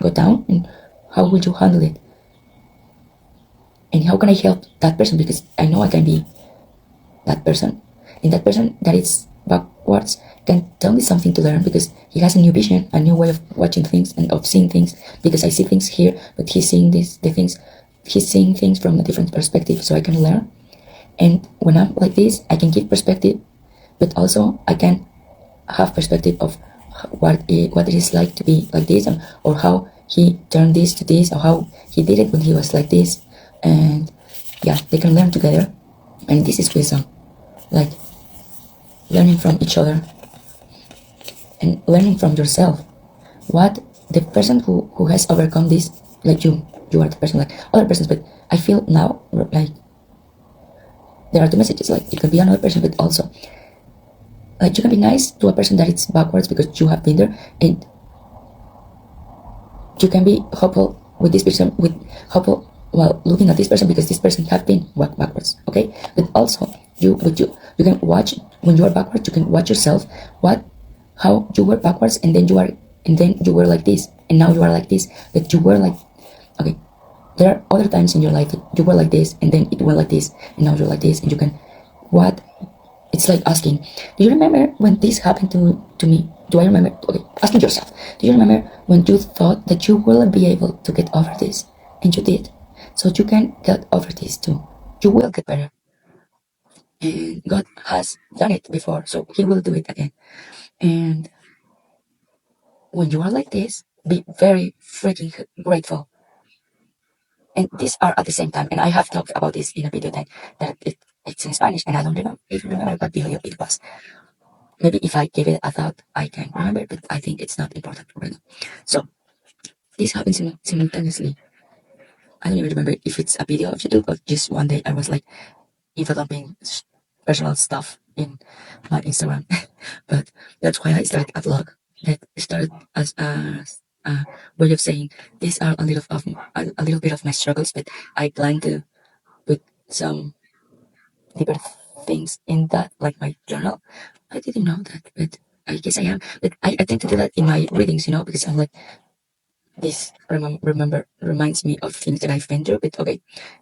go down, and how would you handle it? And how can I help that person? Because I know I can be that person. And that person that is backwards can tell me something to learn, because he has a new vision, a new way of watching things and of seeing things. Because I see things here, but he's seeing he's seeing things from a different perspective, so I can learn. And when I'm like this, I can give perspective, but also I can have perspective of what it is like to be like this, or how he turned this to this, or how he did it when he was like this. And yeah, they can learn together, and this is wisdom, like learning from each other and learning from yourself. What the person who has overcome this, like you are the person, like other persons. But I feel now like there are two messages. Like it could be another person, but also like you can be nice to a person that is backwards because you have been there, and you can be hopeful with this person, with hopeful while looking at this person, because this person have been backwards. Okay, but also you can watch when you are backwards. You can watch yourself, how you were backwards, and then you were like this, and now you are like this. But you were like, okay, there are other times in your life that you were like this, and then it went like this, and now you're like this, and you can what it's like asking, do you remember when this happened to me? Do I remember? Okay, asking yourself, do you remember when you thought that you will be able to get over this, and you did? So you can get over this too. You will get better, and God has done it before, so He will do it again. And when you are like this, be very freaking grateful. And these are at the same time. And I have talked about this in a video that it's in Spanish, and I don't even remember what video it was. Maybe if I give it a thought, I can remember, but I think it's not important right now. So this happens simultaneously. I don't even remember if it's a video of YouTube, or just one day I was like developing personal stuff in my Instagram. But that's why I started a vlog that started as a way of saying these are a little bit of my struggles, but I plan to put some deeper things in that, like my journal. I didn't know that, but I guess I am. But I tend to do that in my readings, because I'm like, this reminds me of things that I've been through. But okay,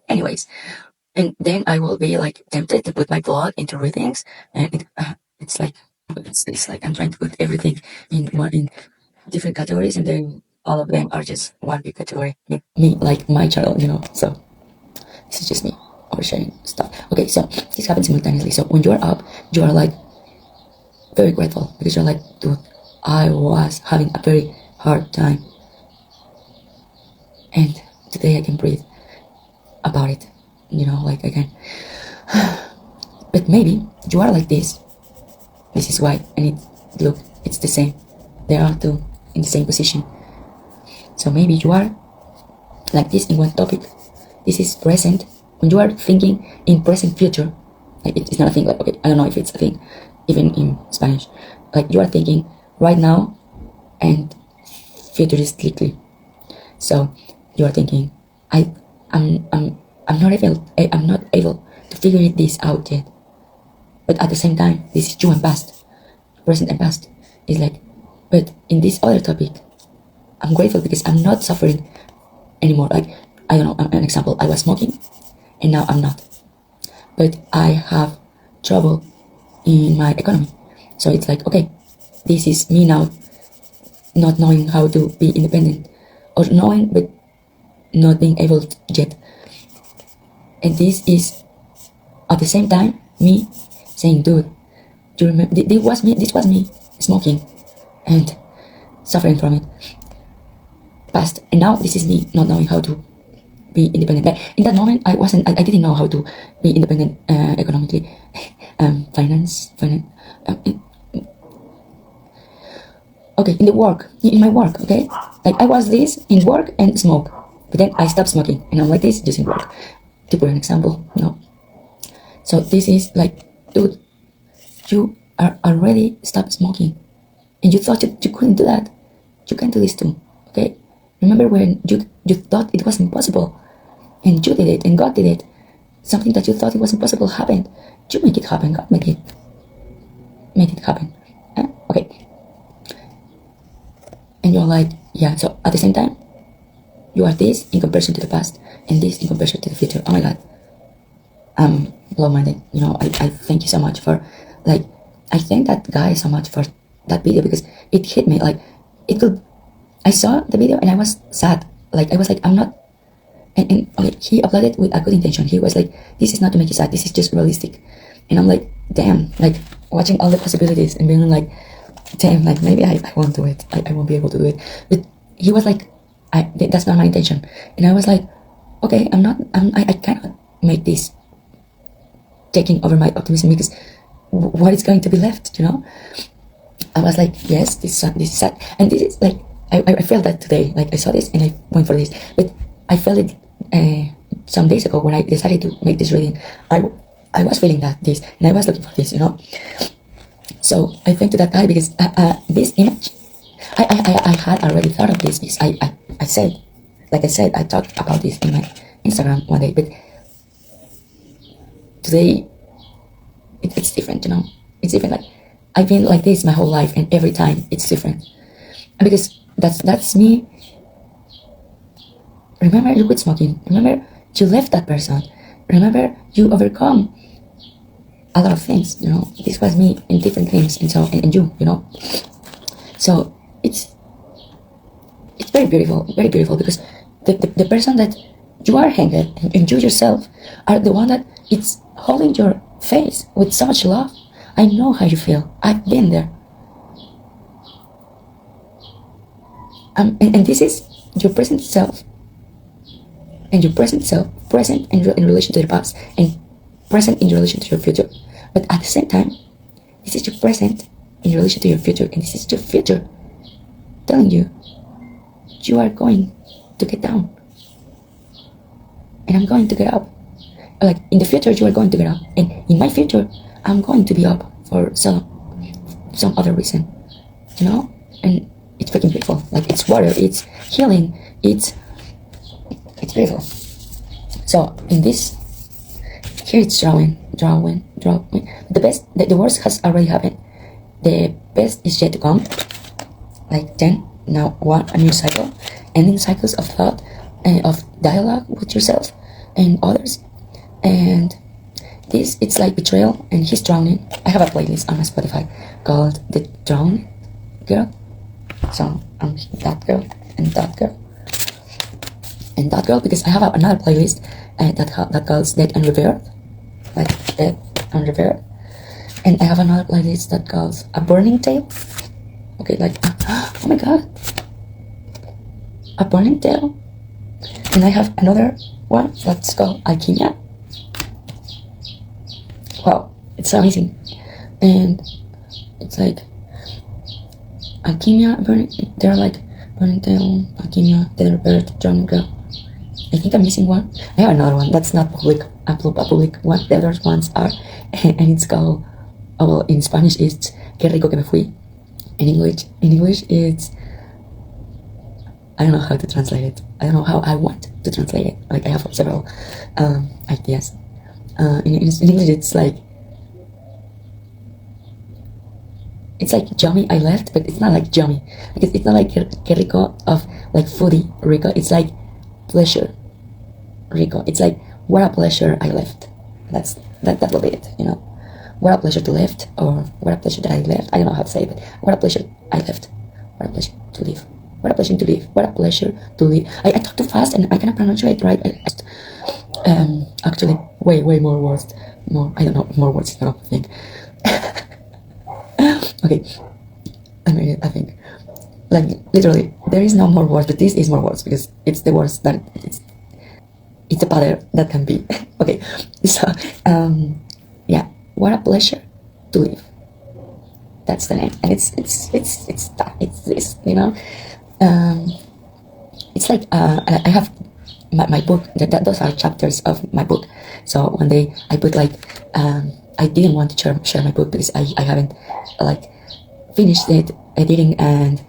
anyways, and then I will be like tempted to put my blog into readings, and it's like I'm trying to put everything in different categories, and then all of them are just one big category. Me like my child, So this is just me oversharing stuff. Okay, so this happens simultaneously. So when you are up, you are like very grateful because you're like, dude, I was having a very hard time, and today I can breathe about it. Like I can. But maybe you are like this. This is why, and look, it's the same. They are two in the same position. So maybe you are like this in one topic. This is present. When you are thinking in present future, like it's not a thing. Like, okay, I don't know if it's a thing, even in Spanish. Like you are thinking right now and futuristically. So you are thinking, I'm not able to figure this out yet. But at the same time, this is true and past, present and past. It's like, but in this other topic, I'm grateful because I'm not suffering anymore. Like, I don't know, an example, I was smoking and now I'm not. But I have trouble in my economy. So it's like, okay, this is me now not knowing how to be independent, or knowing but not being able to yet. And this is at the same time me saying, dude, do you remember this was me smoking and suffering from it past, and now this is me not knowing how to be independent. Like in that moment I didn't know how to be independent economically, finance okay, in my work, okay, like I was this in work and smoke, but then I stopped smoking and I'm like this just in work, to put an example. So this is like, dude, you are already stopped smoking and you thought you couldn't do that. You can do this too, okay? Remember when you thought it was impossible and you did it and God did it. Something that you thought it was impossible happened. You make it happen. God made it happen. Okay. And you're like, yeah, so at the same time, you are this in comparison to the past and this in comparison to the future. Oh my God. Blow-minded. I thank you so much for, like, I thank that guy so much for that video because it hit me. Like, I saw the video and I was sad. Like, I was like, I'm not, and okay, he uploaded with a good intention. He was like, this is not to make you sad, this is just realistic. And I'm like, damn, like, watching all the possibilities and being like, damn, like, maybe I won't do it. I won't be able to do it. But he was like, that's not my intention. And I was like, okay, I cannot make this taking over my optimism because what is going to be left, I was like, yes, this is sad. And this is like, I felt that today. Like, I saw this and I went for this. But I felt it some days ago when I decided to make this reading. I was feeling this and I was looking for this, So I thank to that guy because this image, I had already thought of this because I said, I talked about this in my Instagram one day, but today it's different, It's different. Like, I've been like this my whole life and every time it's different. And because that's me. Remember, you quit smoking. Remember, you left that person. Remember, you overcome a lot of things, This was me in different things, and you, So it's very beautiful because the person that you are hanging and you yourself are the one that it's holding your face with so much love. I know how you feel. I've been there. And this is your present self. And your present self, present in relation to the past, and present in relation to your future. But at the same time, this is your present in relation to your future, and this is your future telling you are going to get down. And I'm going to get up. Like, in the future, you are going to get up. And in my future, I'm going to be up for some other reason. And it's freaking beautiful. Like, it's water, it's healing, it's beautiful. So in this, here it's drawing. The best, the worst has already happened. The best is yet to come. Like, then, now, a new cycle, ending cycles of thought and of dialogue with yourself and others. And this, it's like betrayal, and he's drowning. I have a playlist on my Spotify called The Drowned Girl. So I'm that girl. and that girl. And that girl, because I have another playlist that calls Dead and Revered, like Dead and Revered, and I have another playlist that calls A Burning Tale. Okay, like oh my god, A Burning Tale. And I have another one that's called Alchemia. Wow, it's so amazing. And it's like Alchemia, they're like Burning Tale, Alchemia, Dead and Revered, German Girl. I think I'm missing one. I have another one that's not public, a public one. The other ones are, and it's called, oh well, in Spanish it's Qué rico que me fui. In English it's, I don't know how to translate it. I don't know how I want to translate it. Like I have several ideas. In English it's like yummy I left, but it's not like yummy. Because it's not like que rico of like foodie rico. It's like pleasure rico. It's like what a pleasure I left. That will be it, you know. What a pleasure to left, or what a pleasure that I left. I don't know how to say it, but what a pleasure I left. What a pleasure to live. What a pleasure to live. What a pleasure to live. I talk too fast and I cannot pronounce it right. Actually, way more words. I don't know, more words, I don't think. Okay. I think. Like, literally, there is no more words, but this is more words, because it's the words that it's a pattern that can be. Okay. So, yeah. What a pleasure to live. That's the name. And it's this, you know. It's like I have my book. Those are chapters of my book. So one day I put like I didn't want to share my book because I haven't like finished it editing and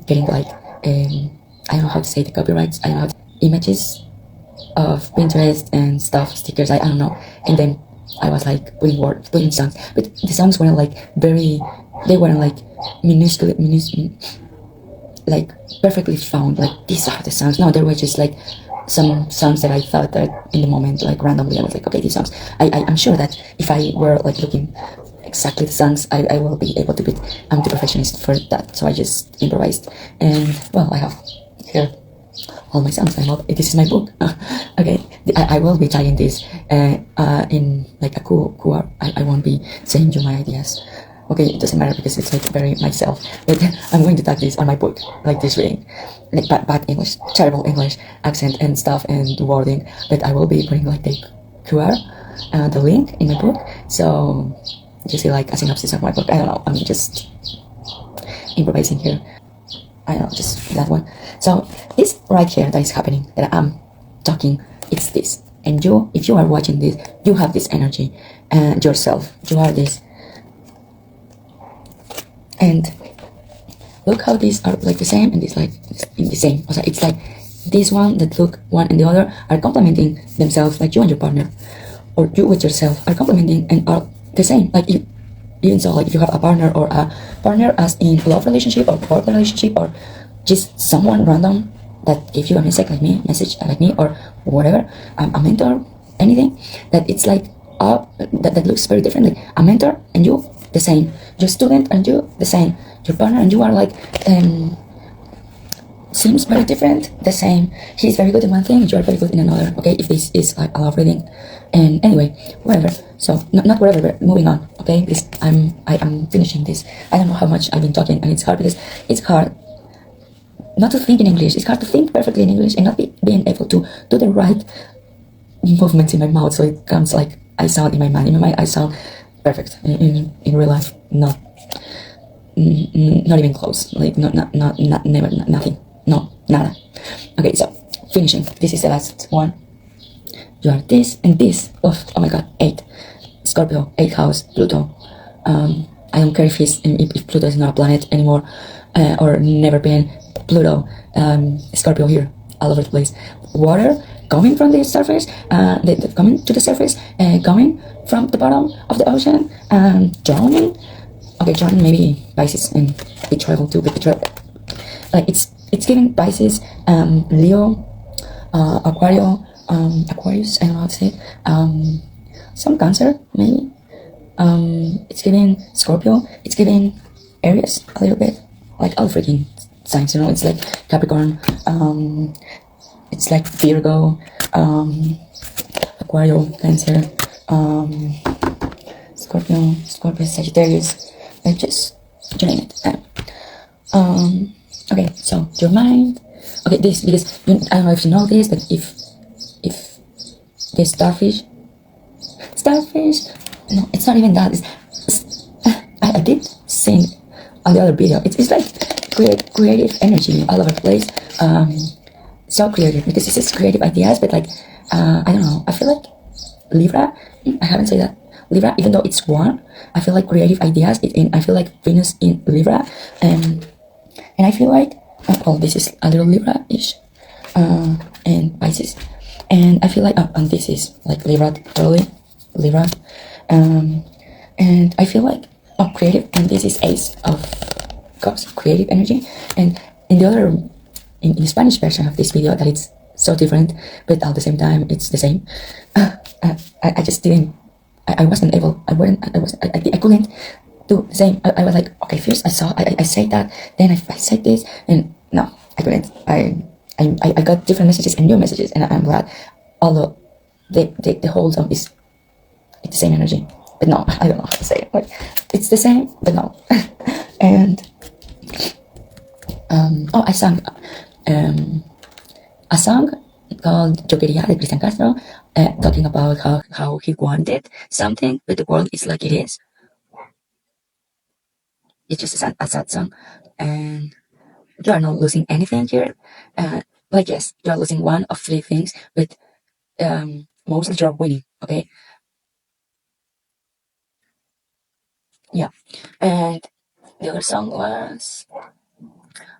getting like I don't know how to say the copyrights. I don't know how to, images of Pinterest and stuff, stickers. I don't know. And then I was like putting songs, but the songs weren't like they weren't like minuscule, like perfectly found, like these are the songs. No, there were just like some songs that I thought that in the moment, like randomly, I was like, okay, these songs. I'm sure that if I were like looking exactly the songs, I will be able to be the perfectionist for that. So I just improvised, and well, I have here all my songs. I hope this is my book. Okay, I will be tagging this in like a QR. I won't be saying you my ideas. Okay, it doesn't matter because it's like very myself. But I'm going to tag this on my book, like this reading, like bad English, terrible English accent and stuff and wording. But I will be putting like the QR, the link in my book. So you see like a synopsis of my book. I don't know. I'm just improvising here. I don't know, just that one. So this right here that is happening, that I'm talking, it's this. And you, if you are watching this, you have this energy and yourself. You are this. And look how these are like the same and this like in the same. Also, it's like this one that look one and the other are complementing themselves, like you and your partner, or you with yourself are complementing and are the same. Like you, even so, like if you have a partner or a partner as in love relationship or work relationship or just someone random that gives you a message like me or whatever, a mentor, anything, that it's like that looks very different. Like a mentor and you the same, your student and you the same, your partner and you are like seems very different, the same. He's very good in one thing, you are very good in another. Okay, if this is like a love reading, and anyway, whatever. So not whatever, but moving on. Okay, this I am finishing this. I don't know how much I've been talking, and it's hard because it's hard not to think in English. It's hard to think perfectly in English and not being able to do the right movements in my mouth, so it comes like I sound in my mind. In my mind, I sound perfect. In real life, not even close. Like not never, nothing. No, nada. Okay, so finishing. This is the last one. You are this and this. Oh my god, 8. Scorpio, 8th house, Pluto. I don't care if Pluto is not a planet anymore, or never been. Pluto, Scorpio here, all over the place. Water coming from the surface, coming to the surface, coming from the bottom of the ocean, drowning. Okay, drowning maybe Pisces and betrayal too, but betrayal. Like it's giving Pisces, Leo, Aquarius, I don't know how to say it. Some Cancer maybe. It's giving Scorpio. It's giving Aries a little bit. Like all freaking signs, you know. It's like Capricorn, it's like Virgo, Aquarius, Cancer, Scorpio, Sagittarius, like just you name it. Okay, so your mind. Okay, this because I don't know if you know this, but if the starfish, no, it's not even that. I did sing on the other video. It's like creative energy all over the place. So creative because this is creative ideas, but like I don't know. I feel like Libra. I haven't said that. Libra, even though it's one, I feel like creative ideas. I feel like Venus in Libra, and I feel like this is a little Libra-ish, and Pisces, and I feel like and this is like Libra, totally Libra, and I feel like creative, and this is Ace of Cups, creative energy, and in the other in the Spanish version of this video that it's so different, but at the same time it's the same. I just didn't. I wasn't able. I couldn't do the same. I was like, okay, first I said that, then I said this, and no, I couldn't. I got different messages and new messages, and I'm glad. Although the whole song is it's the same energy, but no, I don't know how to say it. Like it's the same, but no. And I sang a song called Yo Quería de Cristian Castro, talking about how he wanted something, but the world is like it is. It's just a sad song, and you are not losing anything here. Like yes, you are losing one of three things, but mostly you are winning. Okay, yeah. And the other song was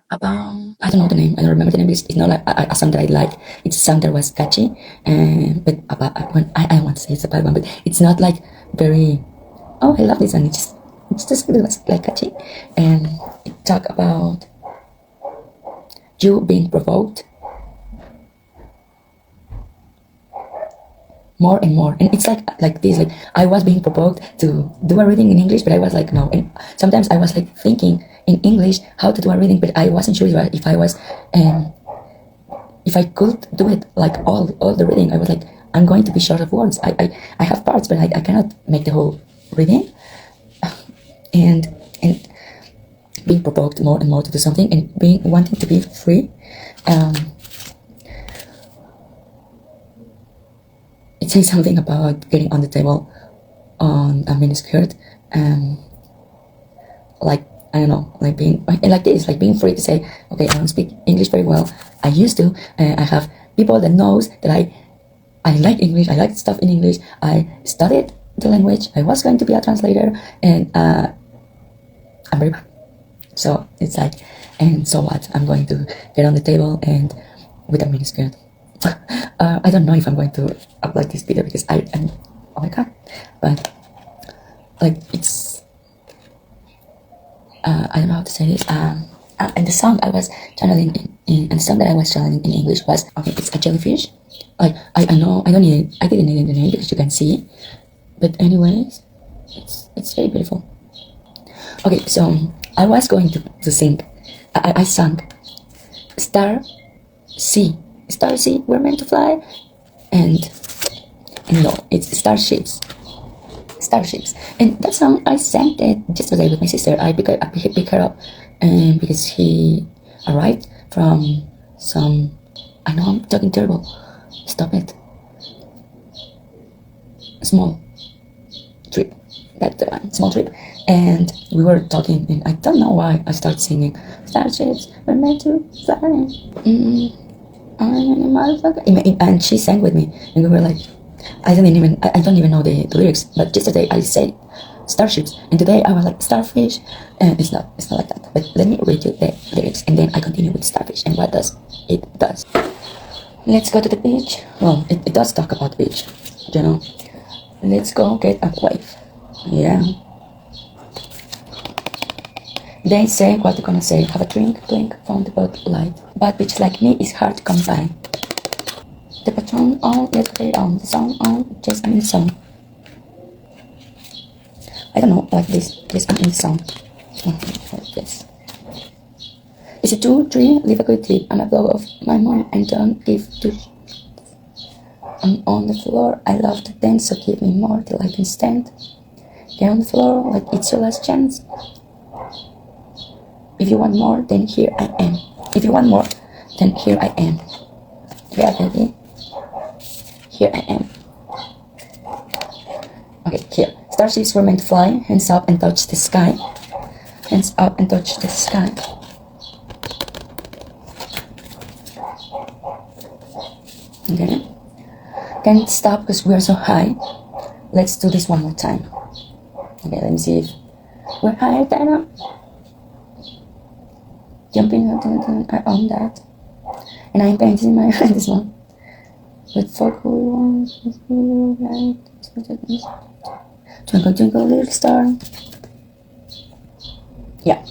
about I don't know the name. I don't remember the name. It's not like a song that I like. It's a song that was catchy, but about when I want to say it's a bad one, but it's not like very. Oh, I love this song. It's just it was like catchy, and it talk about you being provoked more and more, and it's like this. Like I was being provoked to do a reading in English, but I was like no. And sometimes I was like thinking in English how to do a reading, but I wasn't sure if I was if I could do it like all the reading. I was like I'm going to be short of words. I have parts, but I cannot make the whole reading. And being provoked more and more to do something, and wanting to be free. It says something about getting on the table on a miniskirt, like I don't know, like being like this, like being free to say, okay, I don't speak English very well. I used to. I have people that knows that I like English. I like stuff in English. I studied the language. I was going to be a translator, and I'm very bad. So it's like, and so what? I'm going to get on the table and with a miniskirt. I don't know if I'm going to upload this video because I am, oh my god, but like it's, I don't know how to say this. And the song I was channeling and the song that I was channeling in English was, okay, it's a jellyfish. Like I know I didn't need the name because you can see, but anyways, it's very beautiful. Okay, so I was going to sing. I sang Star Sea, we're meant to fly, and no, it's starships, and that song I sang it yesterday with my sister. I pick her up, and because he arrived from some. I know I'm talking terrible. Stop it. Small trip. That's the one. Small trip. And we were talking, and I don't know why I started singing Starships were meant to fly. And she sang with me, and we were like, I don't even know the lyrics. But yesterday I said starships, and today I was like starfish, and it's not like that. But let me read you the lyrics, and then I continue with starfish and what does it does. Let's go to the beach. Well, it does talk about beach, you know. Let's go get a wave. Yeah. They say what they're gonna say. Have a drink from the boat light. But bitch like me is hard to come by. The patron on, let's get it on. The song on, just I'm in the song. I don't know, like this, just I'm in the song. Yes. Is it 2, 3? Leave a good tip. I'm a blow of my money and don't give to. I'm on the floor. I love to dance, so give me more till I can stand. Get on the floor like it's your last chance. If you want more, then here I am. If you want more, then here I am. Yeah, baby. Here I am. Okay, here. Starships were meant to fly. Hands up and touch the sky. Hands up and touch the sky. Okay. Can't stop because we're so high. Let's do this one more time. Okay, let me see if we're higher than up. Jumping up, I own that. And I'm painting my this one. But fuck who wants twinkle twinkle little star. Yeah.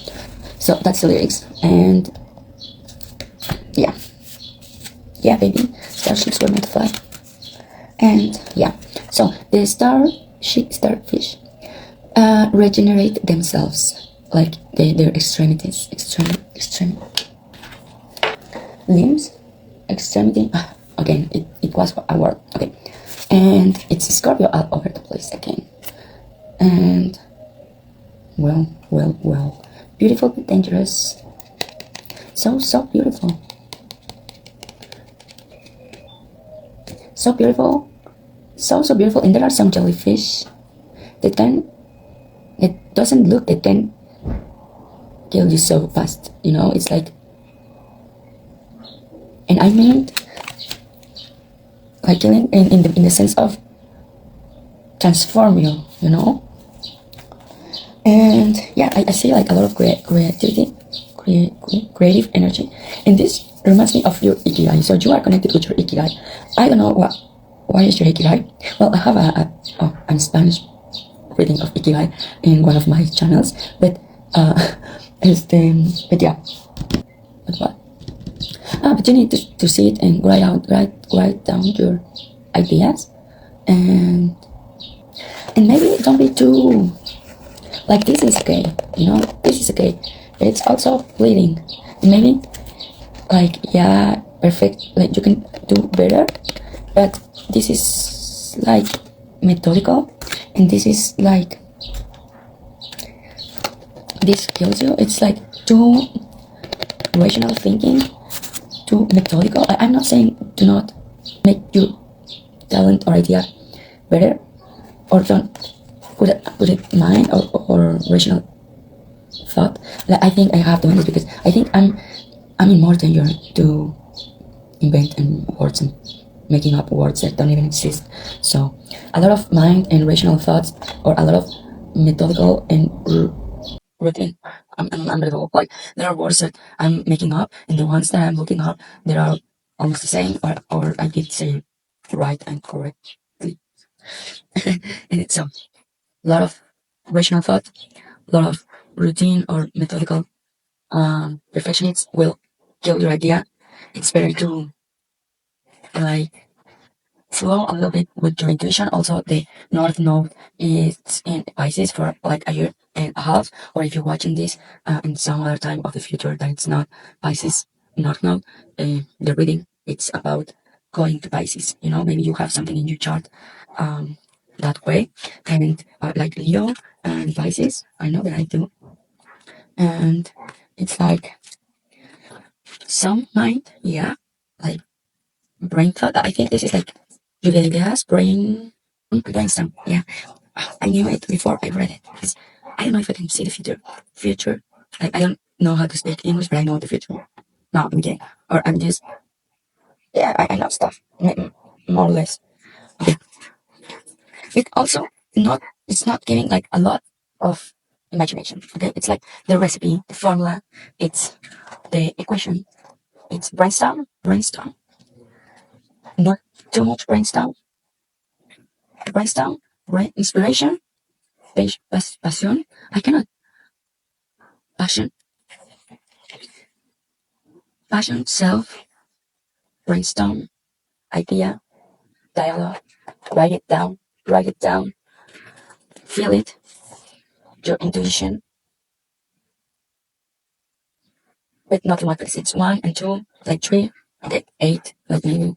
So that's the lyrics. And yeah. Yeah, baby. Starships were meant to fly. And yeah. So the starfish regenerate themselves. Like their extremities. Extreme limbs. Extremity. Again, it was a word. Okay. And it's Scorpio all over the place again. And well. Beautiful but dangerous. So beautiful. So beautiful. So beautiful. And there are some jellyfish that doesn't look that can kill you so fast. You know, it's like, and I mean like killing in the sense of transform you, you know. And yeah, I see like a lot of creativity, creative energy, and this reminds me of your ikigai. So you are connected with your ikigai. I don't know what is your ikigai. Well, I have a Spanish reading of ikigai in one of my channels, but but yeah, but what? But you need to see it and write down your ideas, and maybe don't be too like this is okay, you know, this is okay. It's also bleeding. Maybe like yeah, perfect. Like you can do better, but this is like methodical, and this is like this kills you. It's like too rational thinking, too methodical. I'm not saying do not make your talent or idea better, or don't put it mind or rational thought. Like, I think I have done this because I think I'm in more danger to invent and words and making up words that don't even exist. So a lot of mind and rational thoughts, or a lot of methodical and routine. I'm unbelievable. Like there are words that I'm making up, and the ones that I'm looking up, they are almost the same, or I did say right and correctly. And it's a lot of rational thought, a lot of routine or methodical perfectionists will kill your idea. It's better to like flow a little bit with your intuition. Also, the North Node is in Pisces for like a year and a half. Or if you're watching this in some other time of the future that it's not Pisces North Node, the reading it's about going to Pisces. You know, maybe you have something in your chart that way, and like Leo and Pisces. I know that I do, and it's like some mind, yeah, like brain thought. I think this is like Julia's brainstorm. Yeah, I knew it before I read it because I don't know if I can see the future. Future, like I don't know how to speak English, but I know the future. No, I'm kidding. Or I'm just yeah, I know stuff more or less. Okay. It also not it's not giving like a lot of imagination. Okay, it's like the recipe, the formula, it's the equation, it's brainstorm, not too much brainstorm, right? Inspiration, passion. I cannot passion, self, brainstorm, idea, dialogue. Write it down, feel it, your intuition, but not one, because it's one and two, like three, okay, eight, like maybe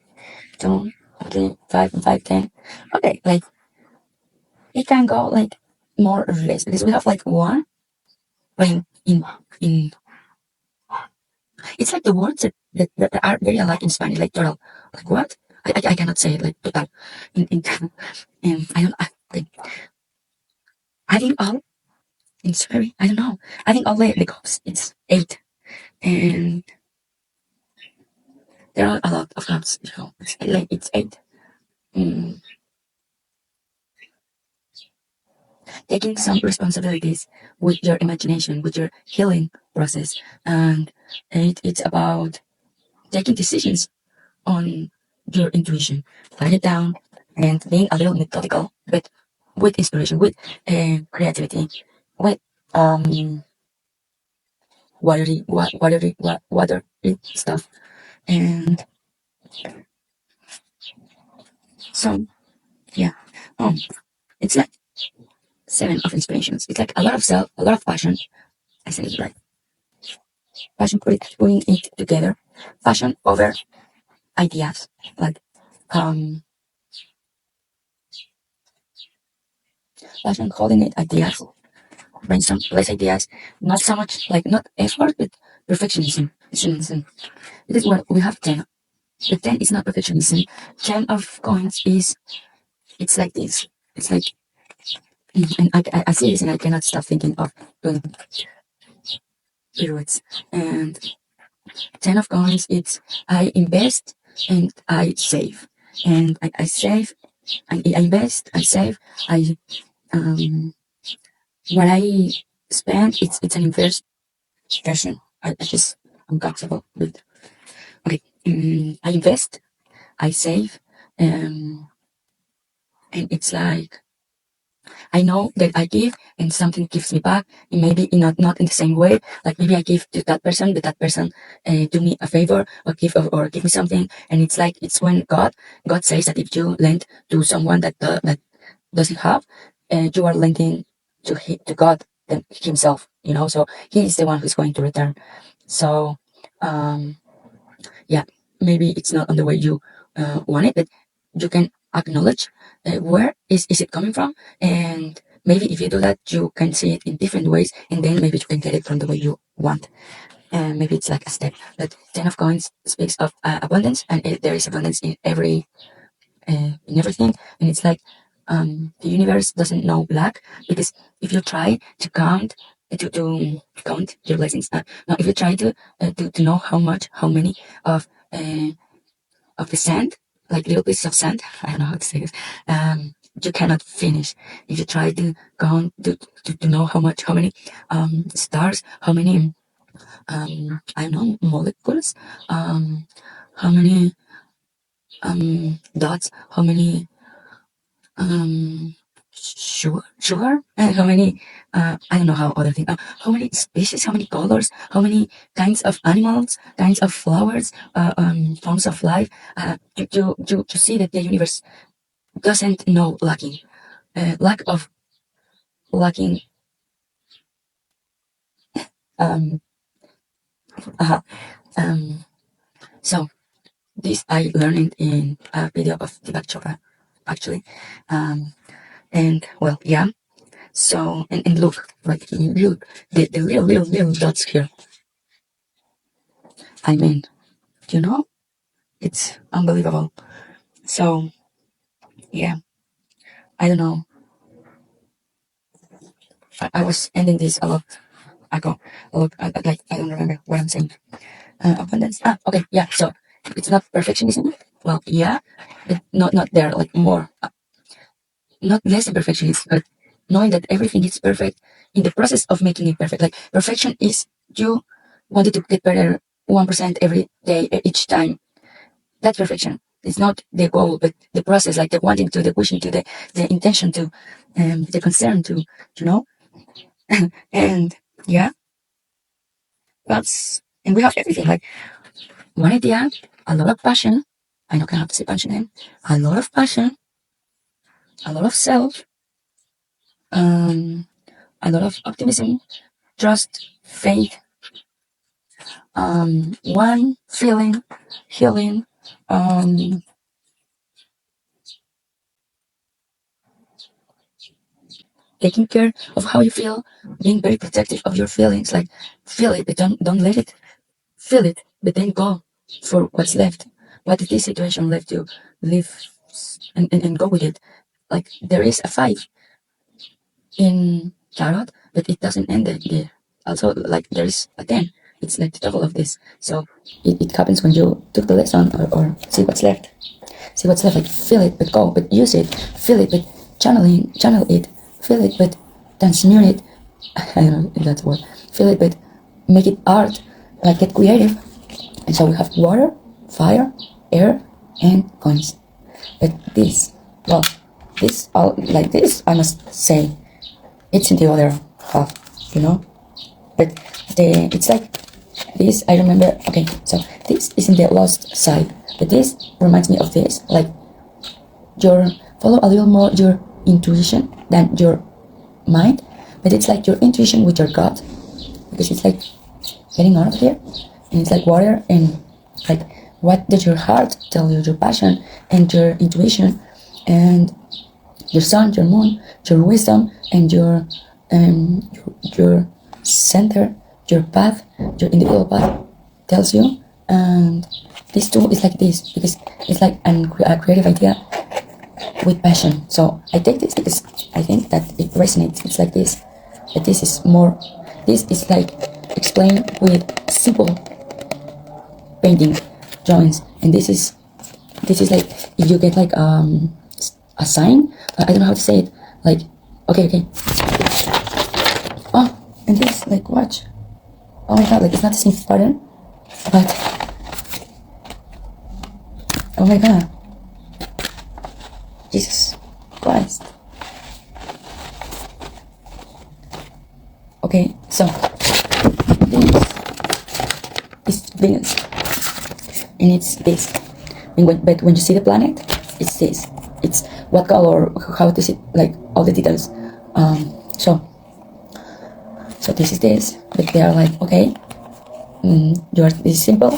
two, okay, five and five, 10. Okay, like it can go like more or less, because we have like one, but in it's like the words that are very alike in Spanish, like total, like what? I cannot say it like total. In I don't like I think all it's very I don't know. I think all the cups it's eight, and there are a lot of cups. It's like it's eight. Mm, taking some responsibilities with your imagination, with your healing process, and it's about taking decisions on your intuition. Write it down and being a little methodical, but with inspiration, with creativity, with um watery stuff. And so yeah, um, it's like seven of inspirations. It's like a lot of self, a lot of passion. I said it right. Passion, putting it together. Passion over ideas, like um, passion holding it ideas, brainstorm less ideas, not so much like not effort, but perfectionism. Perfectionism. It is what we have 10. The 10 is not perfectionism. 10 of coins is, it's like this. It's like, and I see this and I cannot stop thinking of doing pirouettes. And 10 of coins, it's I invest and I save. And I save, I invest, I save, I, what I spend, it's an inversion. I just, I'm comfortable with, okay, I invest, I save, um, and it's like, I know that I give and something gives me back, and maybe not in the same way. Like maybe I give to that person, but that person do me a favor or give me something, and it's like it's when God says that if you lend to someone that doesn't have, you are lending to God Himself. So He is the one who's going to return. So um, yeah, maybe it's not on the way you want it, but you can acknowledge where is it coming from, and maybe if you do that, you can see it in different ways, and then maybe you can get it from the way you want. And maybe it's like a step. But Ten of Coins speaks of abundance, and there is abundance in everything, and it's like the universe doesn't know lack, because if you try to count to count your blessings, now if you try to know how many of uh, of the sand, like little pieces of sand, I don't know how to say this, you cannot finish. If you try to count to know how many stars, how many I don't know, molecules, how many dots, how many sugar, and how many I don't know how other thing, how many species, how many colors, how many kinds of animals, kinds of flowers, forms of life, to see that the universe doesn't know lacking, lack of lacking, um uh, um so this I learned in a video of Deepak Chopra, actually. And well, yeah. So, and look, like, look, the little dots here. I mean, you know, it's unbelievable. So, yeah, I don't know. I was ending this a lot ago. Look, like, I don't remember what I'm saying. Abundance. Okay, yeah. So, it's not perfectionism. Well, yeah, but not there, like more, not less than perfectionism, but knowing that everything is perfect in the process of making it perfect. Like, perfection is you wanted to get better 1% every day, each time. That's perfection. It's not the goal, but the process, like the wanting to, the wishing to, the intention to, the concern to, you know? And yeah, and we have everything, like one idea, a lot of passion. I know I have to say passion name. A lot of passion, a lot of self, um, a lot of optimism, trust, faith, one feeling, healing, um, taking care of how you feel, being very protective of your feelings. Like feel it, but don't let it. Feel it, but then go for what's left. What is this situation left you? Live and go with it. Like there is a 5 in tarot, but it doesn't end there. Also, like there is a 10. It's like the double of this. So it happens when you took the lesson or see what's left. See what's left. Like feel it, but go, but use it. Feel it, but channel it. Feel it, but transmute it. I don't know if that's a word. Feel it, but make it art. Like get creative. And so we have water, fire, air, and coins. But this, well, this all like this, I must say, it's in the other half, you know. But it's like this. I remember. Okay, so this is in the lost side, but this reminds me of this. Like your follow a little more your intuition than your mind, but it's like your intuition with your gut, because it's like getting out of here, and it's like water and like what does your heart tell you, your passion and your intuition and your sun, your moon, your wisdom and your center, your path, your individual path tells you. And this too is like this because it's like a creative idea with passion. So I take this because I think that it resonates. It's like this, but this is more. This is like explained with simple painting drawings, and this is like if you get like a sign. I don't know how to say it. Like okay. Oh, and this like watch. Oh my god, like it's not the same pattern, but oh my god, Jesus Christ. Okay, so this is Venus, and it's this. But when you see the planet, it's this. It's what color, how to see, like all the details. So this is this. But they are like, okay, this is simple.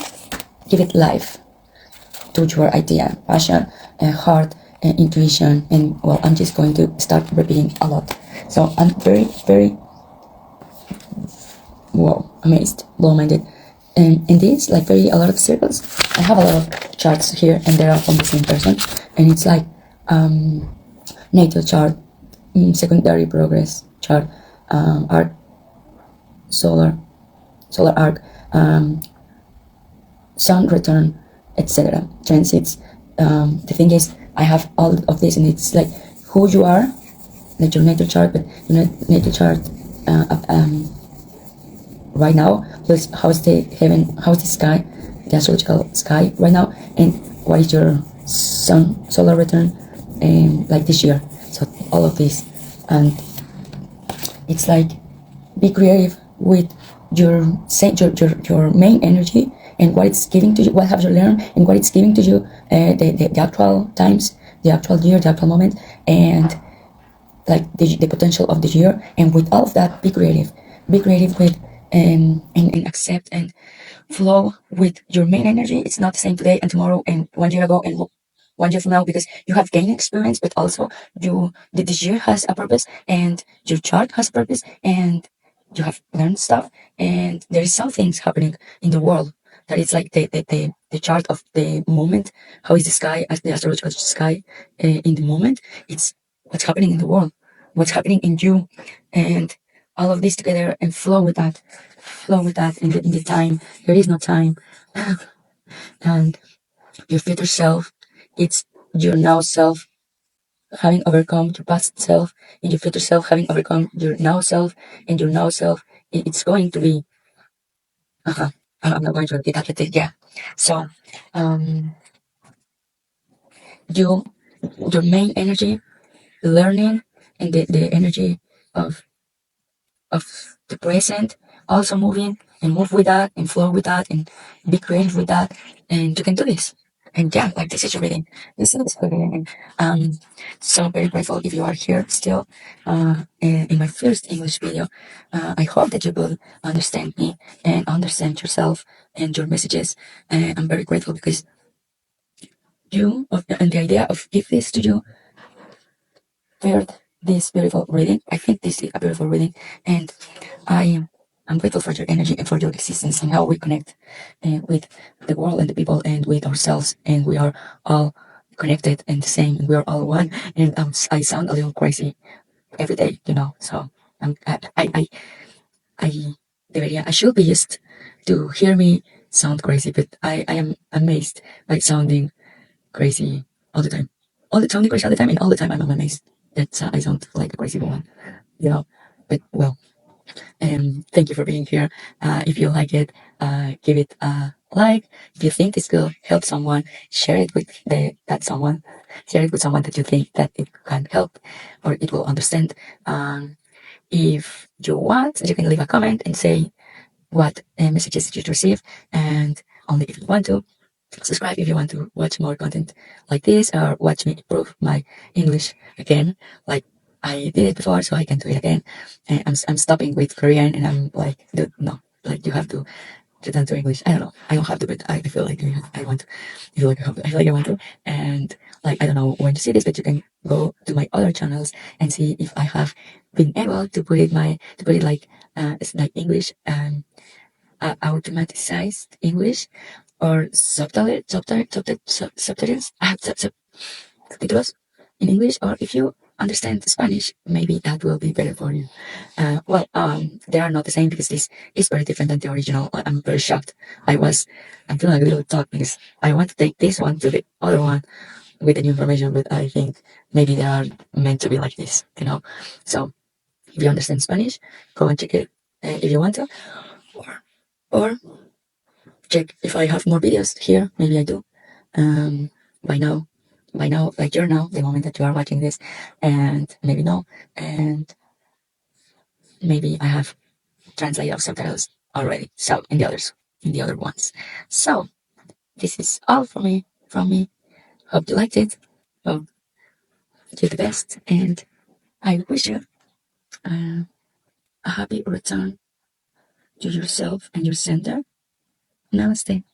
Give it life to your idea, passion, heart, intuition, and well, I'm just going to start repeating a lot. So I'm very wow, amazed, blow-minded. And in this, like a lot of circles, I have a lot of charts here, and they're all from the same person. And it's like natal chart, secondary progress chart, arc, solar arc, sun return, etc. Transits. The thing is, I have all of this, and it's like who you are, like your natal chart, but your natal chart right now, plus how is the heaven, how is the sky, the astrological sky right now, and what is your sun solar return like this year. So all of this, and it's like be creative with your main energy and what it's giving to you, what have you learned and what it's giving to you, the actual times, the actual year, the actual moment, and like the potential of the year. And with all of that, be creative with and accept and flow with your main energy. It's not the same today and tomorrow and 1 year ago and 1 year from now, because you have gained experience, but also this year has a purpose and your chart has a purpose and you have learned stuff, and there is some things happening in the world that it's like the chart of the moment. How is the sky as the astrological sky in the moment? It's what's happening in the world, what's happening in you, and all of this together, and flow with that in the time. There is no time. And your future self, it's your now self having overcome your past self, and your future self having overcome your now self, and your now self, it's going to be I'm not going to repeat that, but yeah. So you your main energy, learning, and the energy of the present, also moving and move with that and flow with that and be creative with that, and you can do this. And yeah, like this is your reading. This is your reading. And so very grateful if you are here still. In my first English video, I hope that you will understand me and understand yourself and your messages. And I'm very grateful because and the idea of give this to you heard this beautiful reading. I think this is a beautiful reading, and I'm grateful for your energy and for your existence and how we connect with the world and the people and with ourselves. And we are all connected and the same, and we are all one. And I sound a little crazy every day, So I'm, I, I should be used to hear me sound crazy, but I am amazed by sounding crazy all the time. Sounding crazy all the time, and all the time I'm amazed that I sound like a crazy woman, But well, thank you for being here. If you like it, give it a like. If you think this will help someone, share it with that someone. Share it with someone that you think that it can help or it will understand. If you want, you can leave a comment and say what messages you receive, and only if you want to. Subscribe if you want to watch more content like this or watch me improve my English again. Like I did it before, so I can do it again. And I'm stopping with Korean, and I'm like, dude, no, like you have to return to English. I don't know. I don't have to, but I feel like I want to. I feel like I have to. I feel like I want to. And like I don't know when to see this, but you can go to my other channels and see if I have been able to put it like it's like English automaticized English or subtitles, subtitles in English, or if you understand Spanish, maybe that will be better for you. They are not the same because this is very different than the original. I'm very shocked. I'm feeling a little talk because I want to take this one to the other one with the new information, but I think maybe they are meant to be like this. So if you understand Spanish, go and check it if you want to, or check if I have more videos here. Maybe I do. Um, by now, like you're now, the moment that you are watching this, and maybe no, and maybe I have translated subtitles already. So in the other ones. So this is all from me. Hope you liked it. Hope you're the best, and I wish you uh, a happy return to yourself and your center. Namaste.